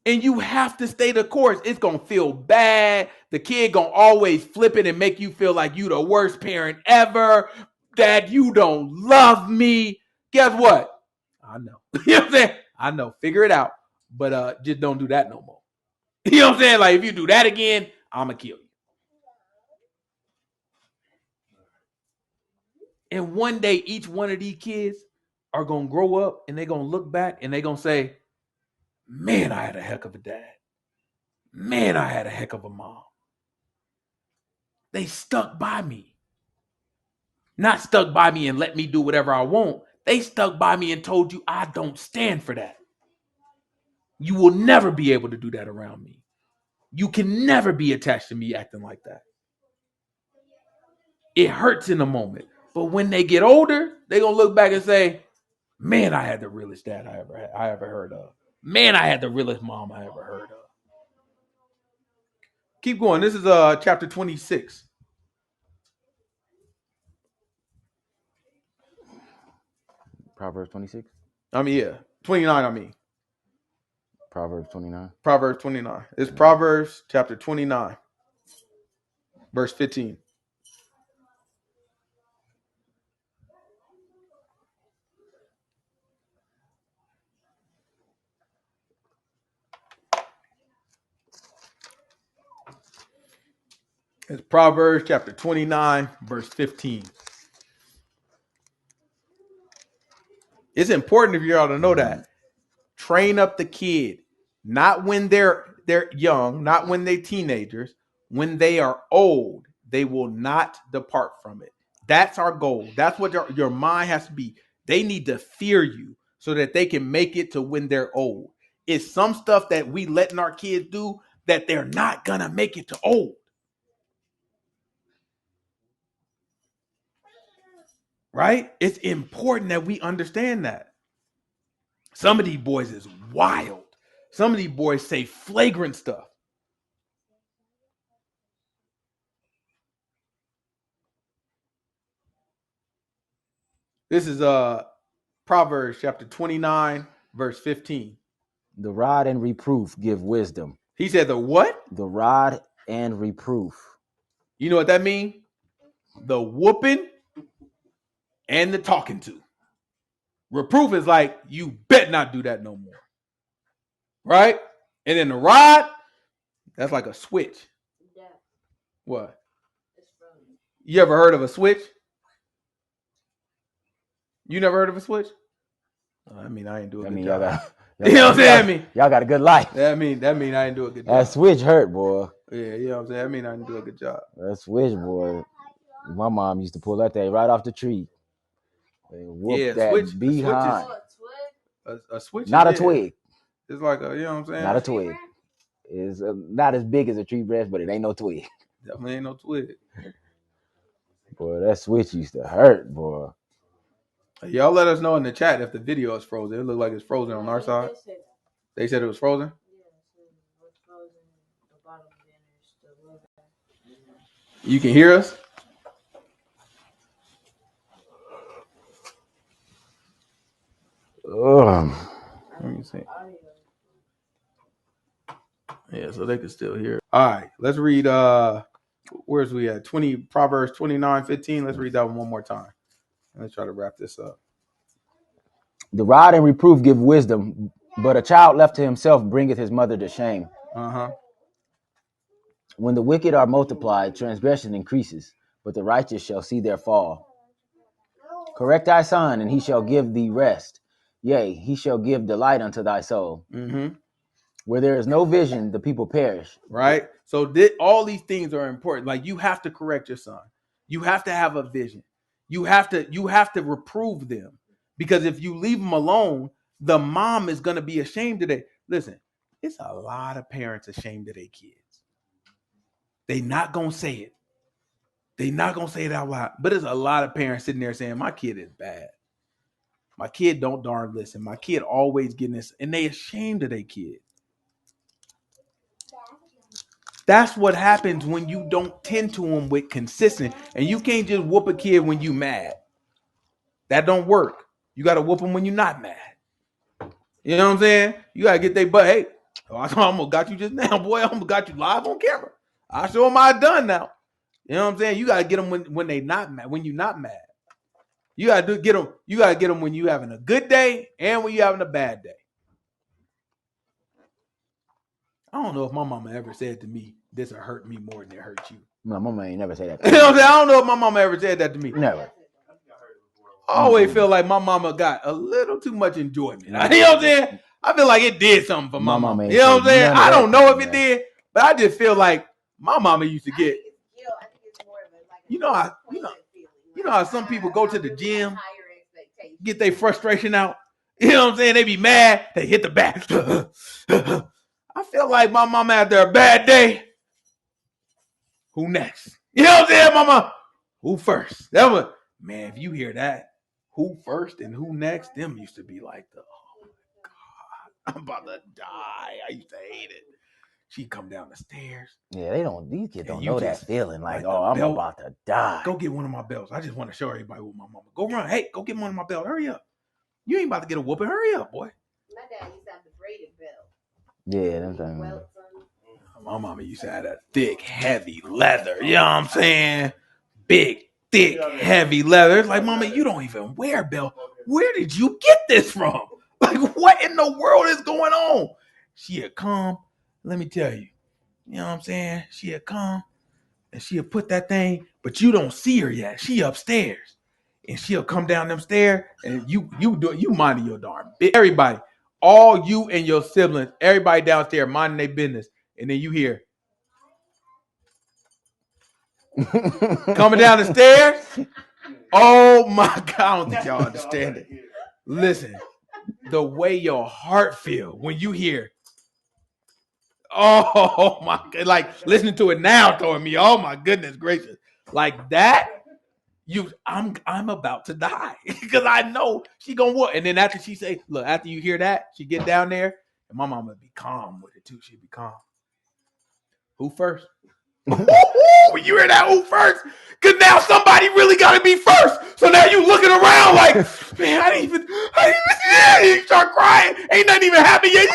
[SPEAKER 2] And you have to stay the course. It's going to feel bad. The kid going to always flip it and make you feel like you the worst parent ever. Dad, you don't love me. Guess what? I know. You know what I'm saying? I know. Figure it out. But just don't do that no more. You know what I'm saying? Like, if you do that again, I'm going to kill you. And one day, each one of these kids are going to grow up and they're going to look back and they're going to say, man, I had a heck of a dad. Man, I had a heck of a mom. They stuck by me. Not stuck by me and let me do whatever I want. They stuck by me and told you I don't stand for that. You will never be able to do that around me. You can never be attached to me acting like that. It hurts in a moment. But when they get older, they're going to look back and say, man, I had the realest dad I ever heard of. Man, I had the realest mom I ever heard of. Keep going. This is chapter 26.
[SPEAKER 1] Proverbs 26?
[SPEAKER 2] 29,
[SPEAKER 1] Proverbs 29?
[SPEAKER 2] Proverbs 29. It's Proverbs chapter 29, verse 15. It's Proverbs chapter 29, verse 15. It's important if you all to know that. Train up the kid, not when they're young, not when they're teenagers. When they are old, they will not depart from it. That's our goal. That's what your mind has to be. They need to fear you so that they can make it to when they're old. It's some stuff that we letting our kids do that they're not gonna make it to old. Right? It's important that we understand that. Some of these boys is wild. Some of these boys say flagrant stuff. This is Proverbs chapter 29, verse 15.
[SPEAKER 1] The rod and reproof give wisdom.
[SPEAKER 2] He said the what?
[SPEAKER 1] The rod and reproof.
[SPEAKER 2] You know what that means? The whooping and the talking to. Reproof is like, you bet not do that no more. Right? And then the rod, that's like a switch. Yeah. What? You ever heard of a switch? You never heard of a switch? I mean, I ain't do a good job. You know what I'm saying?
[SPEAKER 1] Y'all got a good life.
[SPEAKER 2] That mean I didn't do a good job.
[SPEAKER 1] That switch hurt, boy.
[SPEAKER 2] Yeah, you know what I'm saying? I mean, I didn't do a good job.
[SPEAKER 1] That switch, boy. My mom used to pull that thing right off the tree. And whoop that
[SPEAKER 2] switch,
[SPEAKER 1] behind.
[SPEAKER 2] A switch.
[SPEAKER 1] Not a twig.
[SPEAKER 2] It's like a, you know what I'm saying?
[SPEAKER 1] Not a twig. It's not as big as a tree branch, but it ain't no twig.
[SPEAKER 2] Definitely ain't no twig.
[SPEAKER 1] Boy, that switch used to hurt, boy.
[SPEAKER 2] Y'all let us know in the chat if the video is frozen. It looked like it's frozen on our side. They said it was frozen? You can hear us? Let me see. Yeah, so they can still hear. All right, let's read where's we at? Proverbs 29:15. Let's read that one more time. Let's try to wrap this up.
[SPEAKER 1] The rod and reproof give wisdom, but a child left to himself bringeth his mother to shame. When the wicked are multiplied, transgression increases, but the righteous shall see their fall. Correct thy son, and he shall give thee rest. Yea, he shall give delight unto thy soul. Where there is no vision, the people perish.
[SPEAKER 2] Right? So all these things are important. Like, you have to correct your son. You have to have a vision. You have to reprove them. Because if you leave them alone, the mom is going to be ashamed of it. Listen, it's a lot of parents ashamed of their kids. They not going to say it. They not going to say it out loud. But there's a lot of parents sitting there saying, my kid is bad. My kid don't darn listen. My kid always getting this. And they ashamed of their kid. That's what happens when you don't tend to them with consistent. And you can't just whoop a kid when you mad. That don't work. You got to whoop them when you're not mad. You know what I'm saying? You got to get their butt. Hey, I almost got you just now, boy. I almost got you live on camera. I show them I done now. You know what I'm saying? You got to get them when they not mad, when you're not mad. You got to get them. You got to get them when you having a good day and when you having a bad day. I don't know if my mama ever said to me, this will hurt me more than it hurt you.
[SPEAKER 1] My mama ain't never said that.
[SPEAKER 2] You know what I'm saying? I don't know if my mama ever said that to me.
[SPEAKER 1] Never.
[SPEAKER 2] I always feel like my mama got a little too much enjoyment. You know what I'm saying? I feel like it did something for my mama. You know what I'm saying? I don't know if it did, but I just feel like my mama used to get. You know how some people go to the gym, get their frustration out. You know what I'm saying? They be mad, they hit the back. I feel like my mama after a bad day. Who next? You know what I'm saying, mama? Who first? That was, man, if you hear that, who first and who next, them used to be like the, oh my God, I'm about to die. I used to hate it. She'd come down the stairs.
[SPEAKER 1] Yeah, these kids don't know that feeling. Like, oh, I'm about to die.
[SPEAKER 2] Go get one of my belts. I just want to show everybody with my mama. Go run. Hey, go get one of my belts. Hurry up. You ain't about to get a whooping. Hurry up, boy.
[SPEAKER 3] My dad used to have the braided belt.
[SPEAKER 1] Yeah, them things.
[SPEAKER 2] My mama used to have that thick, heavy leather. You know what I'm saying? Big, thick, heavy leather. It's like, mama, you don't even wear a belt. Where did you get this from? Like, what in the world is going on? She'd come. Let me tell you. You know what I'm saying? She'd come and she'll put that thing, but you don't see her yet. She upstairs. And she'll come down them stairs and you minding your darn bit. Everybody, all you and your siblings, everybody downstairs minding their business. And then you hear coming down the stairs. Oh my God, I don't think y'all understand it. Listen, the way your heart feels when you hear, oh my God, like listening to it now throwing me, oh my goodness gracious. Like that, I'm about to die. Because I know she gonna what. And then after she say, look, after you hear that, she get down there, and my mama be calm with it too. She'd be calm. Who first? When you hear that, who first? Because now somebody really got to be first. So now you looking around like, man, I didn't even yeah. You start crying. Ain't nothing even happened yet.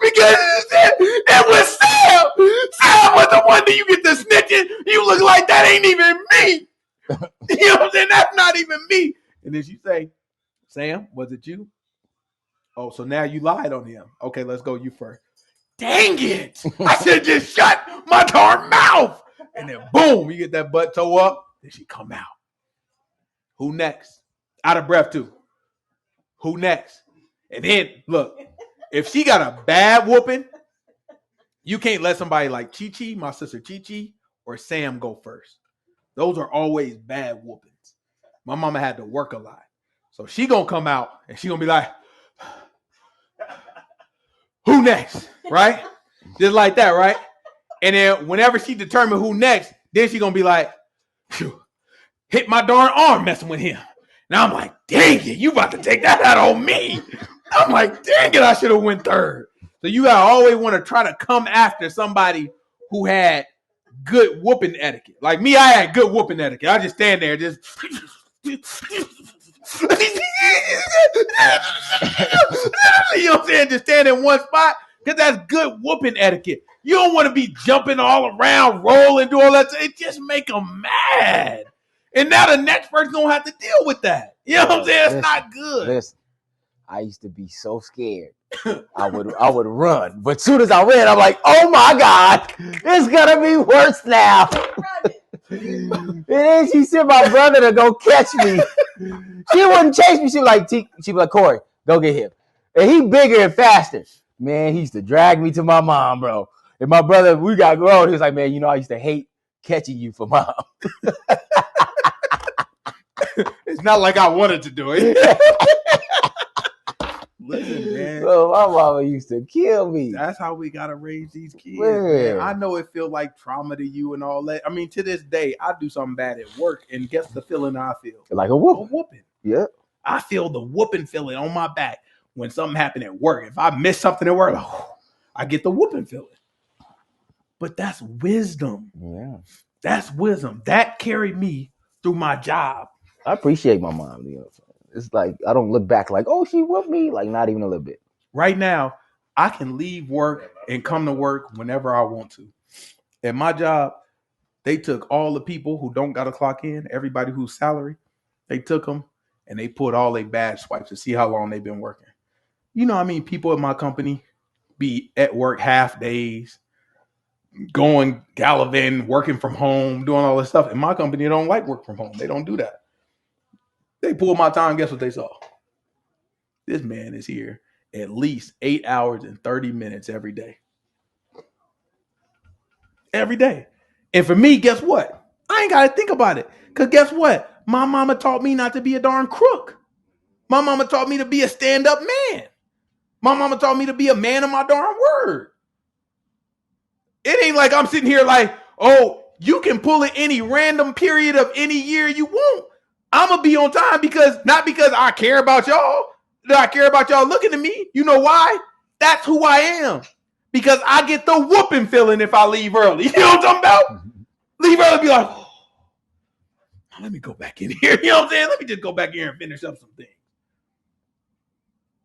[SPEAKER 2] Because it was Sam. Sam was the one that you get the snitching. You look like that ain't even me. You know what I'm saying? That's not even me. And then she say, Sam, was it you? Oh, so now you lied on him. Okay, let's go you first. Dang it. I should have just shut my darn mouth. And then boom, you get that butt toe up. Then she come out. Who next? Out of breath too. Who next? And then look, if she got a bad whooping, you can't let somebody like Chi-Chi, my sister Chi-Chi, or Sam go first. Those are always bad whoopings. My mama had to work a lot. So she gonna come out and she gonna be like, who next? Right? Just like that, right? And then whenever she determine who next, then she gonna be like, hit my darn arm messing with him. And I'm like, dang it, you about to take that out on me. I'm like, dang it, I should have went third. So you gotta always want to try to come after somebody who had good whooping etiquette. Like me, I had good whooping etiquette. I just stand there, just you know what I'm saying? Just stand in one spot, because that's good whooping etiquette. You don't want to be jumping all around, rolling, do all that. It just make them mad. And now the next person gonna have to deal with that. You know what I'm saying? It's not good.
[SPEAKER 1] Listen, I used to be so scared. I would run. But as soon as I ran, I'm like, oh my God, it's gonna be worse now. And then she sent my brother to go catch me. She wouldn't chase me. She'd be like, Corey, go get him. And he bigger and faster. Man, he used to drag me to my mom, bro. And my brother, we got grown. He was like, man, you know, I used to hate catching you for mom.
[SPEAKER 2] It's not like I wanted to do it. Listen, man.
[SPEAKER 1] Bro, my mama used to kill me.
[SPEAKER 2] That's how we gotta raise these kids, man. I know it feels like trauma to you and all that. I mean, to this day, I do something bad at work, and guess the feeling I feel?
[SPEAKER 1] Like a whoop.
[SPEAKER 2] A whooping.
[SPEAKER 1] Yeah.
[SPEAKER 2] I feel the whooping feeling on my back when something happened at work. If I miss something at work, I get the whooping feeling. But that's wisdom.
[SPEAKER 1] Yeah.
[SPEAKER 2] That's wisdom. That carried me through my job.
[SPEAKER 1] I appreciate my mom. You know, it's like I don't look back like, oh, she whooped me. Like not even a little bit.
[SPEAKER 2] Right now, I can leave work and come to work whenever I want to. At my job, they took all the people who don't got to clock in, everybody who's salary, they took them and they put all their badge swipes to see how long they've been working. You know, I mean, people at my company be at work half days, going gallivanting, working from home, doing all this stuff. And my company don't like work from home. They don't do that. They pulled my time. Guess what they saw? This man is here at least 8 hours and 30 minutes every day. Every day. And for me, guess what? I ain't got to think about it. Because guess what? My mama taught me not to be a darn crook. My mama taught me to be a stand-up man. My mama taught me to be a man of my darn word. It ain't like I'm sitting here like, oh, you can pull it any random period of any year you want. I'm going to be on time not because I care about y'all. That I care about y'all looking at me. You know why? That's who I am. Because I get the whooping feeling if I leave early. You know what I'm talking about? Leave early, be like, oh, let me go back in here. You know what I'm saying? Let me just go back here and finish up some things.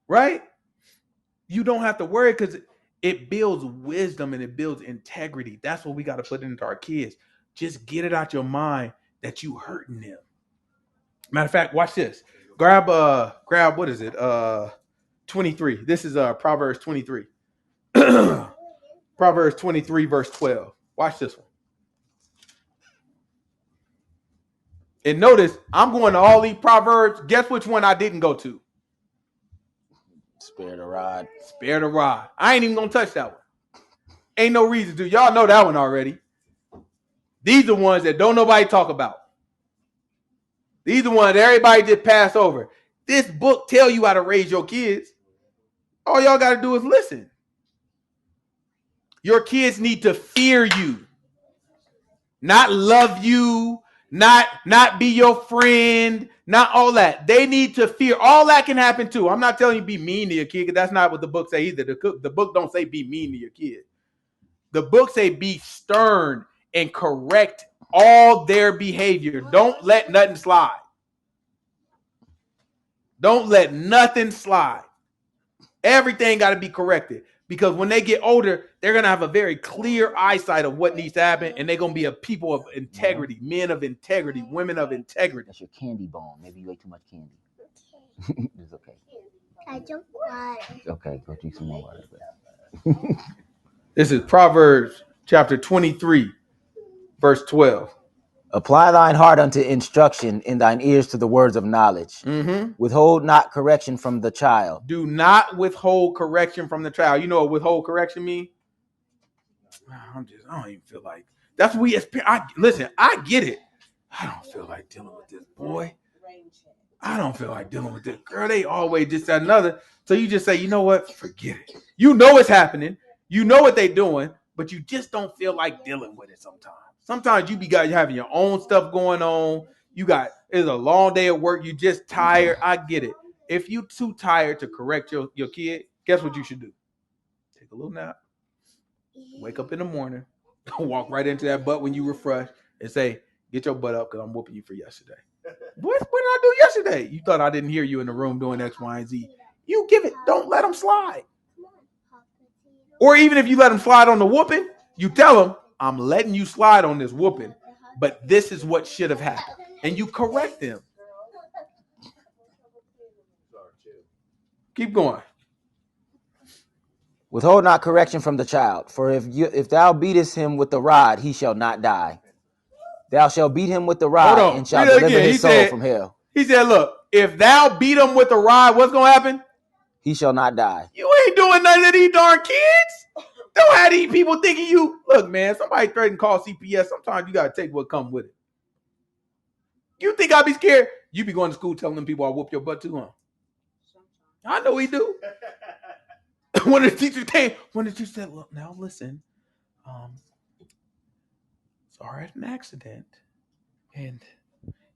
[SPEAKER 2] Right? You don't have to worry because it builds wisdom and it builds integrity. That's what we got to put into our kids. Just get it out your mind that you hurting them. Matter of fact, watch this. Grab what is it? 23. This is Proverbs 23. Proverbs 23 verse 12. Watch this one. And notice I'm going to all these Proverbs. Guess which one I didn't go to?
[SPEAKER 1] Spare the rod.
[SPEAKER 2] Spare the rod. I ain't even gonna touch that one. Ain't no reason to. Y'all know that one already. These are ones that don't nobody talk about. These are ones that everybody just pass over. This book tell you how to raise your kids. All y'all got to do is listen. Your kids need to fear you, not love you, not be your friend, not all that. They need to fear. All that can happen too. I'm not telling you be mean to your kid because that's not what the book say either. The book don't say be mean to your kid. The book say be stern and correct all their behavior. Don't let nothing slide. Don't let nothing slide. Everything got to be corrected because when they get older, they're going to have a very clear eyesight of what needs to happen, and they're going to be a people of integrity, men of integrity, women of integrity.
[SPEAKER 1] That's your candy bone. Maybe you ate too much candy. It's okay.
[SPEAKER 3] I don't want.
[SPEAKER 1] Okay, go drink some more water.
[SPEAKER 2] This is Proverbs chapter 23, verse 12.
[SPEAKER 1] Apply thine heart unto instruction, in thine ears to the words of knowledge.
[SPEAKER 2] Mm-hmm.
[SPEAKER 1] Withhold not correction from the child.
[SPEAKER 2] Do not withhold correction from the child. You know what withhold correction means? I don't even feel like that's what we. Listen, I get it. I don't feel like dealing with this boy. I don't feel like dealing with this girl. They always just another. So you just say, you know what? Forget it. You know it's happening. You know what they're doing, but you just don't feel like dealing with it sometimes. Sometimes you having your own stuff going on. It's a long day at work. You just tired. I get it. If you too tired to correct your kid, guess what you should do? Take a little nap. Wake up in the morning. Walk right into that butt when you refresh and say, get your butt up because I'm whooping you for yesterday. What did I do yesterday? You thought I didn't hear you in the room doing X, Y, and Z. You give it. Don't let them slide. Or even if you let them slide on the whooping, you tell them, I'm letting you slide on this whooping, but this is what should have happened. And you correct them. Keep going.
[SPEAKER 1] Withhold not correction from the child, for if thou beatest him with the rod, he shall not die. Thou shalt beat him with the rod and shalt deliver his soul from hell.
[SPEAKER 2] He said, look, if thou beat him with the rod, what's going to happen?
[SPEAKER 1] He shall not die.
[SPEAKER 2] You ain't doing none of these darn kids. Don't have these people thinking you. Look, man, somebody threatened to call CPS. Sometimes you got to take what comes with it. You think I'd be scared? You be going to school telling them people I whoop your butt too, huh? I know he do. One of the teachers came. One of the teachers said, "Look, now listen. Sorry, had an accident, and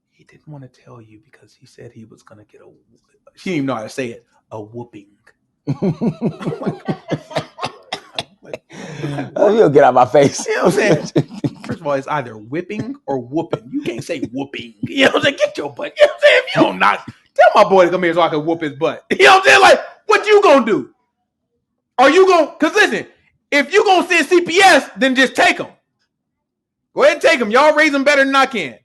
[SPEAKER 2] he didn't want to tell you because he said he was gonna get a." She didn't even know how to say it. A whooping.
[SPEAKER 1] You'll get out of my face.
[SPEAKER 2] You know what I'm saying? First of all, it's either whipping or whooping. You can't say whooping. You know what I'm saying? Get your butt. You know what I'm saying? If you don't knock, tell my boy to come here so I can whoop his butt. You know what I'm saying? Like, what you gonna do? Are you gonna? Because listen, if you gonna send CPS, then just take them. Go ahead and take them. Y'all raise them better than I can.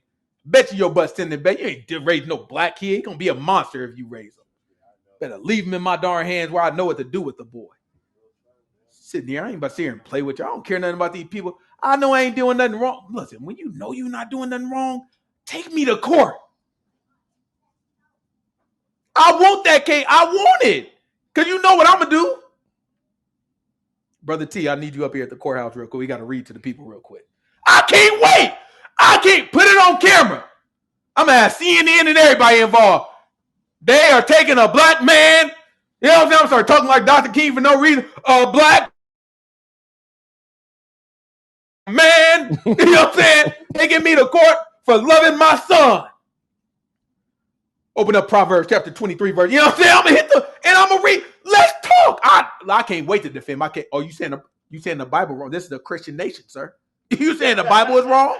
[SPEAKER 2] Bet you your butt sending back. You ain't raise no black kid. He's gonna be a monster if you raise him. Better leave him in my darn hands where I know what to do with the boy. Sitting here, I ain't about to sit here and play with you. I don't care nothing about these people. I know I ain't doing nothing wrong. Listen, when you know you're not doing nothing wrong, take me to court. I want that case. I want it. Because you know what I'm going to do. Brother T, I need you up here at the courthouse real quick. We got to read to the people real quick. I can't wait. I can't put it on camera. I'm going to have CNN and everybody involved. They are taking a black man. You know what I'm saying? I'm start talking like Dr. King for no reason. A black man. You know what I'm saying? Taking me to court for loving my son. Open up Proverbs chapter 23 verse. You know what I'm saying? I'm gonna hit and I'm gonna read. Let's talk. I can't wait to defend my case. Oh, you saying the Bible wrong? This is a Christian nation, sir. You saying the Bible is wrong?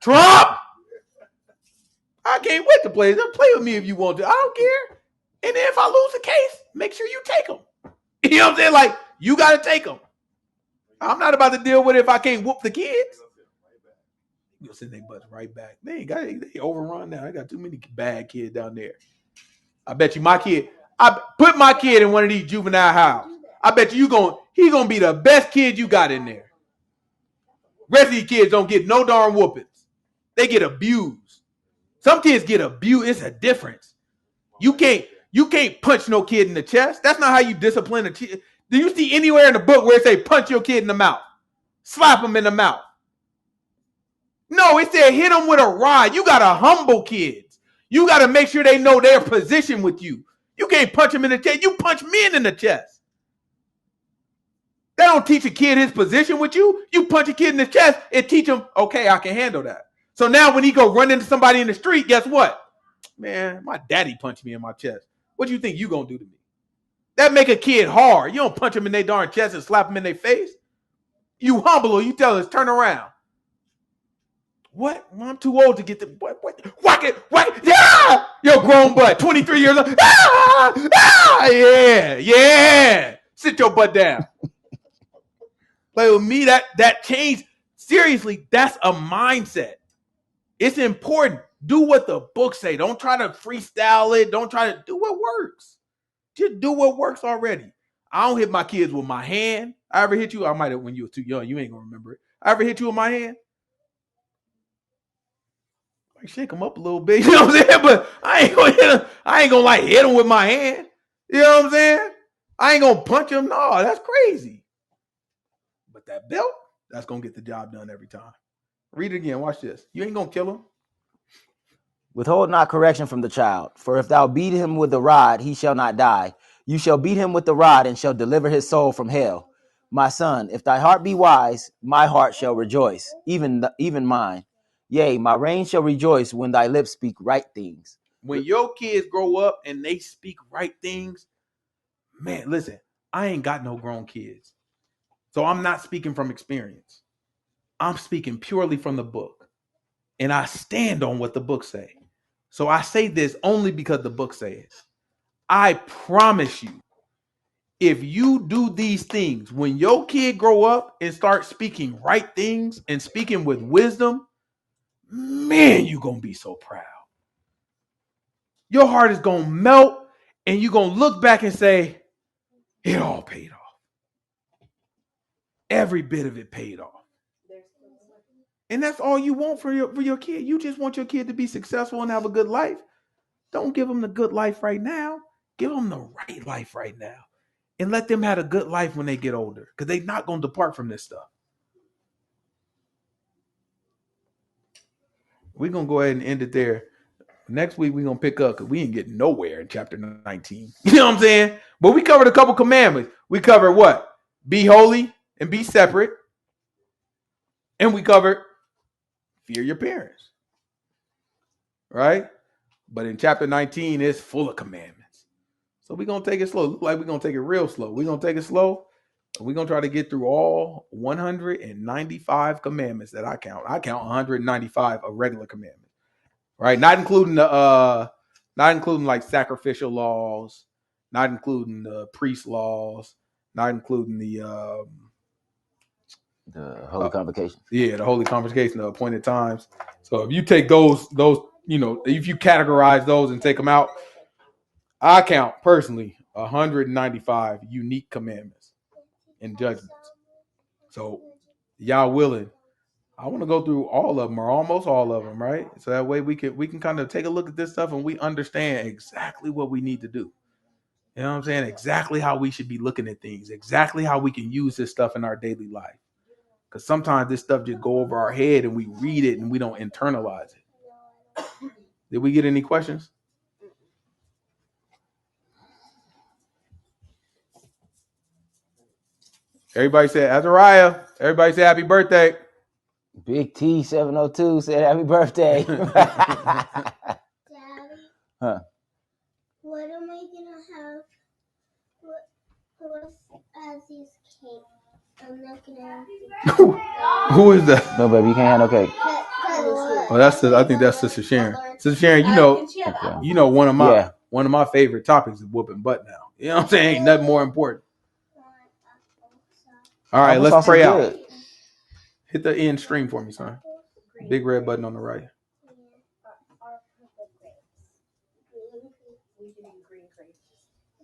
[SPEAKER 2] Trump. I can't wait to play. Play with me if you want to. I don't care. And then if I lose the case, make sure you take them. You know what I'm saying? Like, you got to take them. I'm not about to deal with it if I can't whoop the kids. You'll send their butts right back. They overrun now. I got too many bad kids down there. I bet you my kid, I put my kid in one of these juvenile houses. I bet you he's gonna be the best kid you got in there. Rest of these kids don't get no darn whoopings. They get abused. Some kids get abused. It's a difference. You can't punch no kid in the chest. That's not how you discipline a kid. Do you see anywhere in the book where it say punch your kid in the mouth? Slap him in the mouth. No, it said hit them with a rod. You got to humble kids. You got to make sure they know their position with you. You can't punch them in the chest. You punch men in the chest. They don't teach a kid his position with you. You punch a kid in the chest and teach him, okay, I can handle that. So now when he go run into somebody in the street, guess what? Man, my daddy punched me in my chest. What do you think you going to do to me? That make a kid hard. You don't punch them in their darn chest and slap them in their face. You humble or you tell us, turn around. What? Well, I'm too old to get the what? Whack it. Yeah! Yo, grown butt, 23 years old. Yeah. Sit your butt down. Play with me. That changed. Seriously, that's a mindset. It's important. Do what the book say. Don't try to freestyle it. Don't try to do what works. Just do what works already. I don't hit my kids with my hand. I ever hit you? I might have when you were too young. You ain't gonna remember it. I ever hit you with my hand? Like shake them up a little bit. You know what I'm saying? But I ain't gonna hit them. I ain't gonna like hit them with my hand. You know what I'm saying? I ain't gonna punch them. No, that's crazy. But that belt, that's gonna get the job done every time. Read it again. Watch this. You ain't gonna kill him.
[SPEAKER 1] Withhold not correction from the child, for if thou beat him with the rod, he shall not die. You shall beat him with the rod, and shall deliver his soul from hell. My son, if thy heart be wise, my heart shall rejoice, even mine. Yea, my reign shall rejoice when thy lips speak right things.
[SPEAKER 2] When your kids grow up and they speak right things, man, listen, I ain't got no grown kids. So I'm not speaking from experience. I'm speaking purely from the book. And I stand on what the book say. So I say this only because the book says. I promise you, if you do these things, when your kid grow up and start speaking right things and speaking with wisdom, man, you're going to be so proud. Your heart is going to melt and you're going to look back and say, it all paid off. Every bit of it paid off. And that's all you want for your kid. You just want your kid to be successful and have a good life. Don't give them the good life right now. Give them the right life right now. And let them have a good life when they get older. Because they're not going to depart from this stuff. We're going to go ahead and end it there. Next week we're gonna pick up because we ain't getting nowhere in chapter 19. You know what I'm saying? But we covered a couple commandments. We covered what? Be holy and be separate. And we covered fear your parents. Right? But in chapter 19, it's full of commandments. So we're gonna take it slow. Look like we're gonna take it real slow. We're gonna take it slow. And we're gonna try to get through all 195 commandments that I count. I count 195 of regular commandments. Right? Not including like sacrificial laws, not including the priest laws, not including the
[SPEAKER 1] Holy Convocation.
[SPEAKER 2] Yeah, the Holy Convocation, the appointed times. So if you take those, if you categorize those and take them out, I count personally 195 unique commandments and judgments. So y'all willing, I want to go through all of them or almost all of them, right? So that way we can kind of take a look at this stuff and we understand exactly what we need to do. You know what I'm saying? Exactly how we should be looking at things, exactly how we can use this stuff in our daily life. Because sometimes this stuff just go over our head and we read it and we don't internalize it. Did we get any questions? Everybody said Azariah. Everybody say happy birthday.
[SPEAKER 1] Big T 702 said happy birthday.
[SPEAKER 3] Daddy,
[SPEAKER 1] Huh?
[SPEAKER 3] what am I gonna have? What's Azzy's cake? I'm not gonna have
[SPEAKER 2] Who is that?
[SPEAKER 1] No, baby, you can't have no cake.
[SPEAKER 2] Oh, I think that's Sister Sharon. Sister Sharon, you know one of my favorite topics is whooping butt now. You know what I'm saying? Ain't nothing more important. All right, let's pray out. Hit the end stream for me, son. Big red button on the right.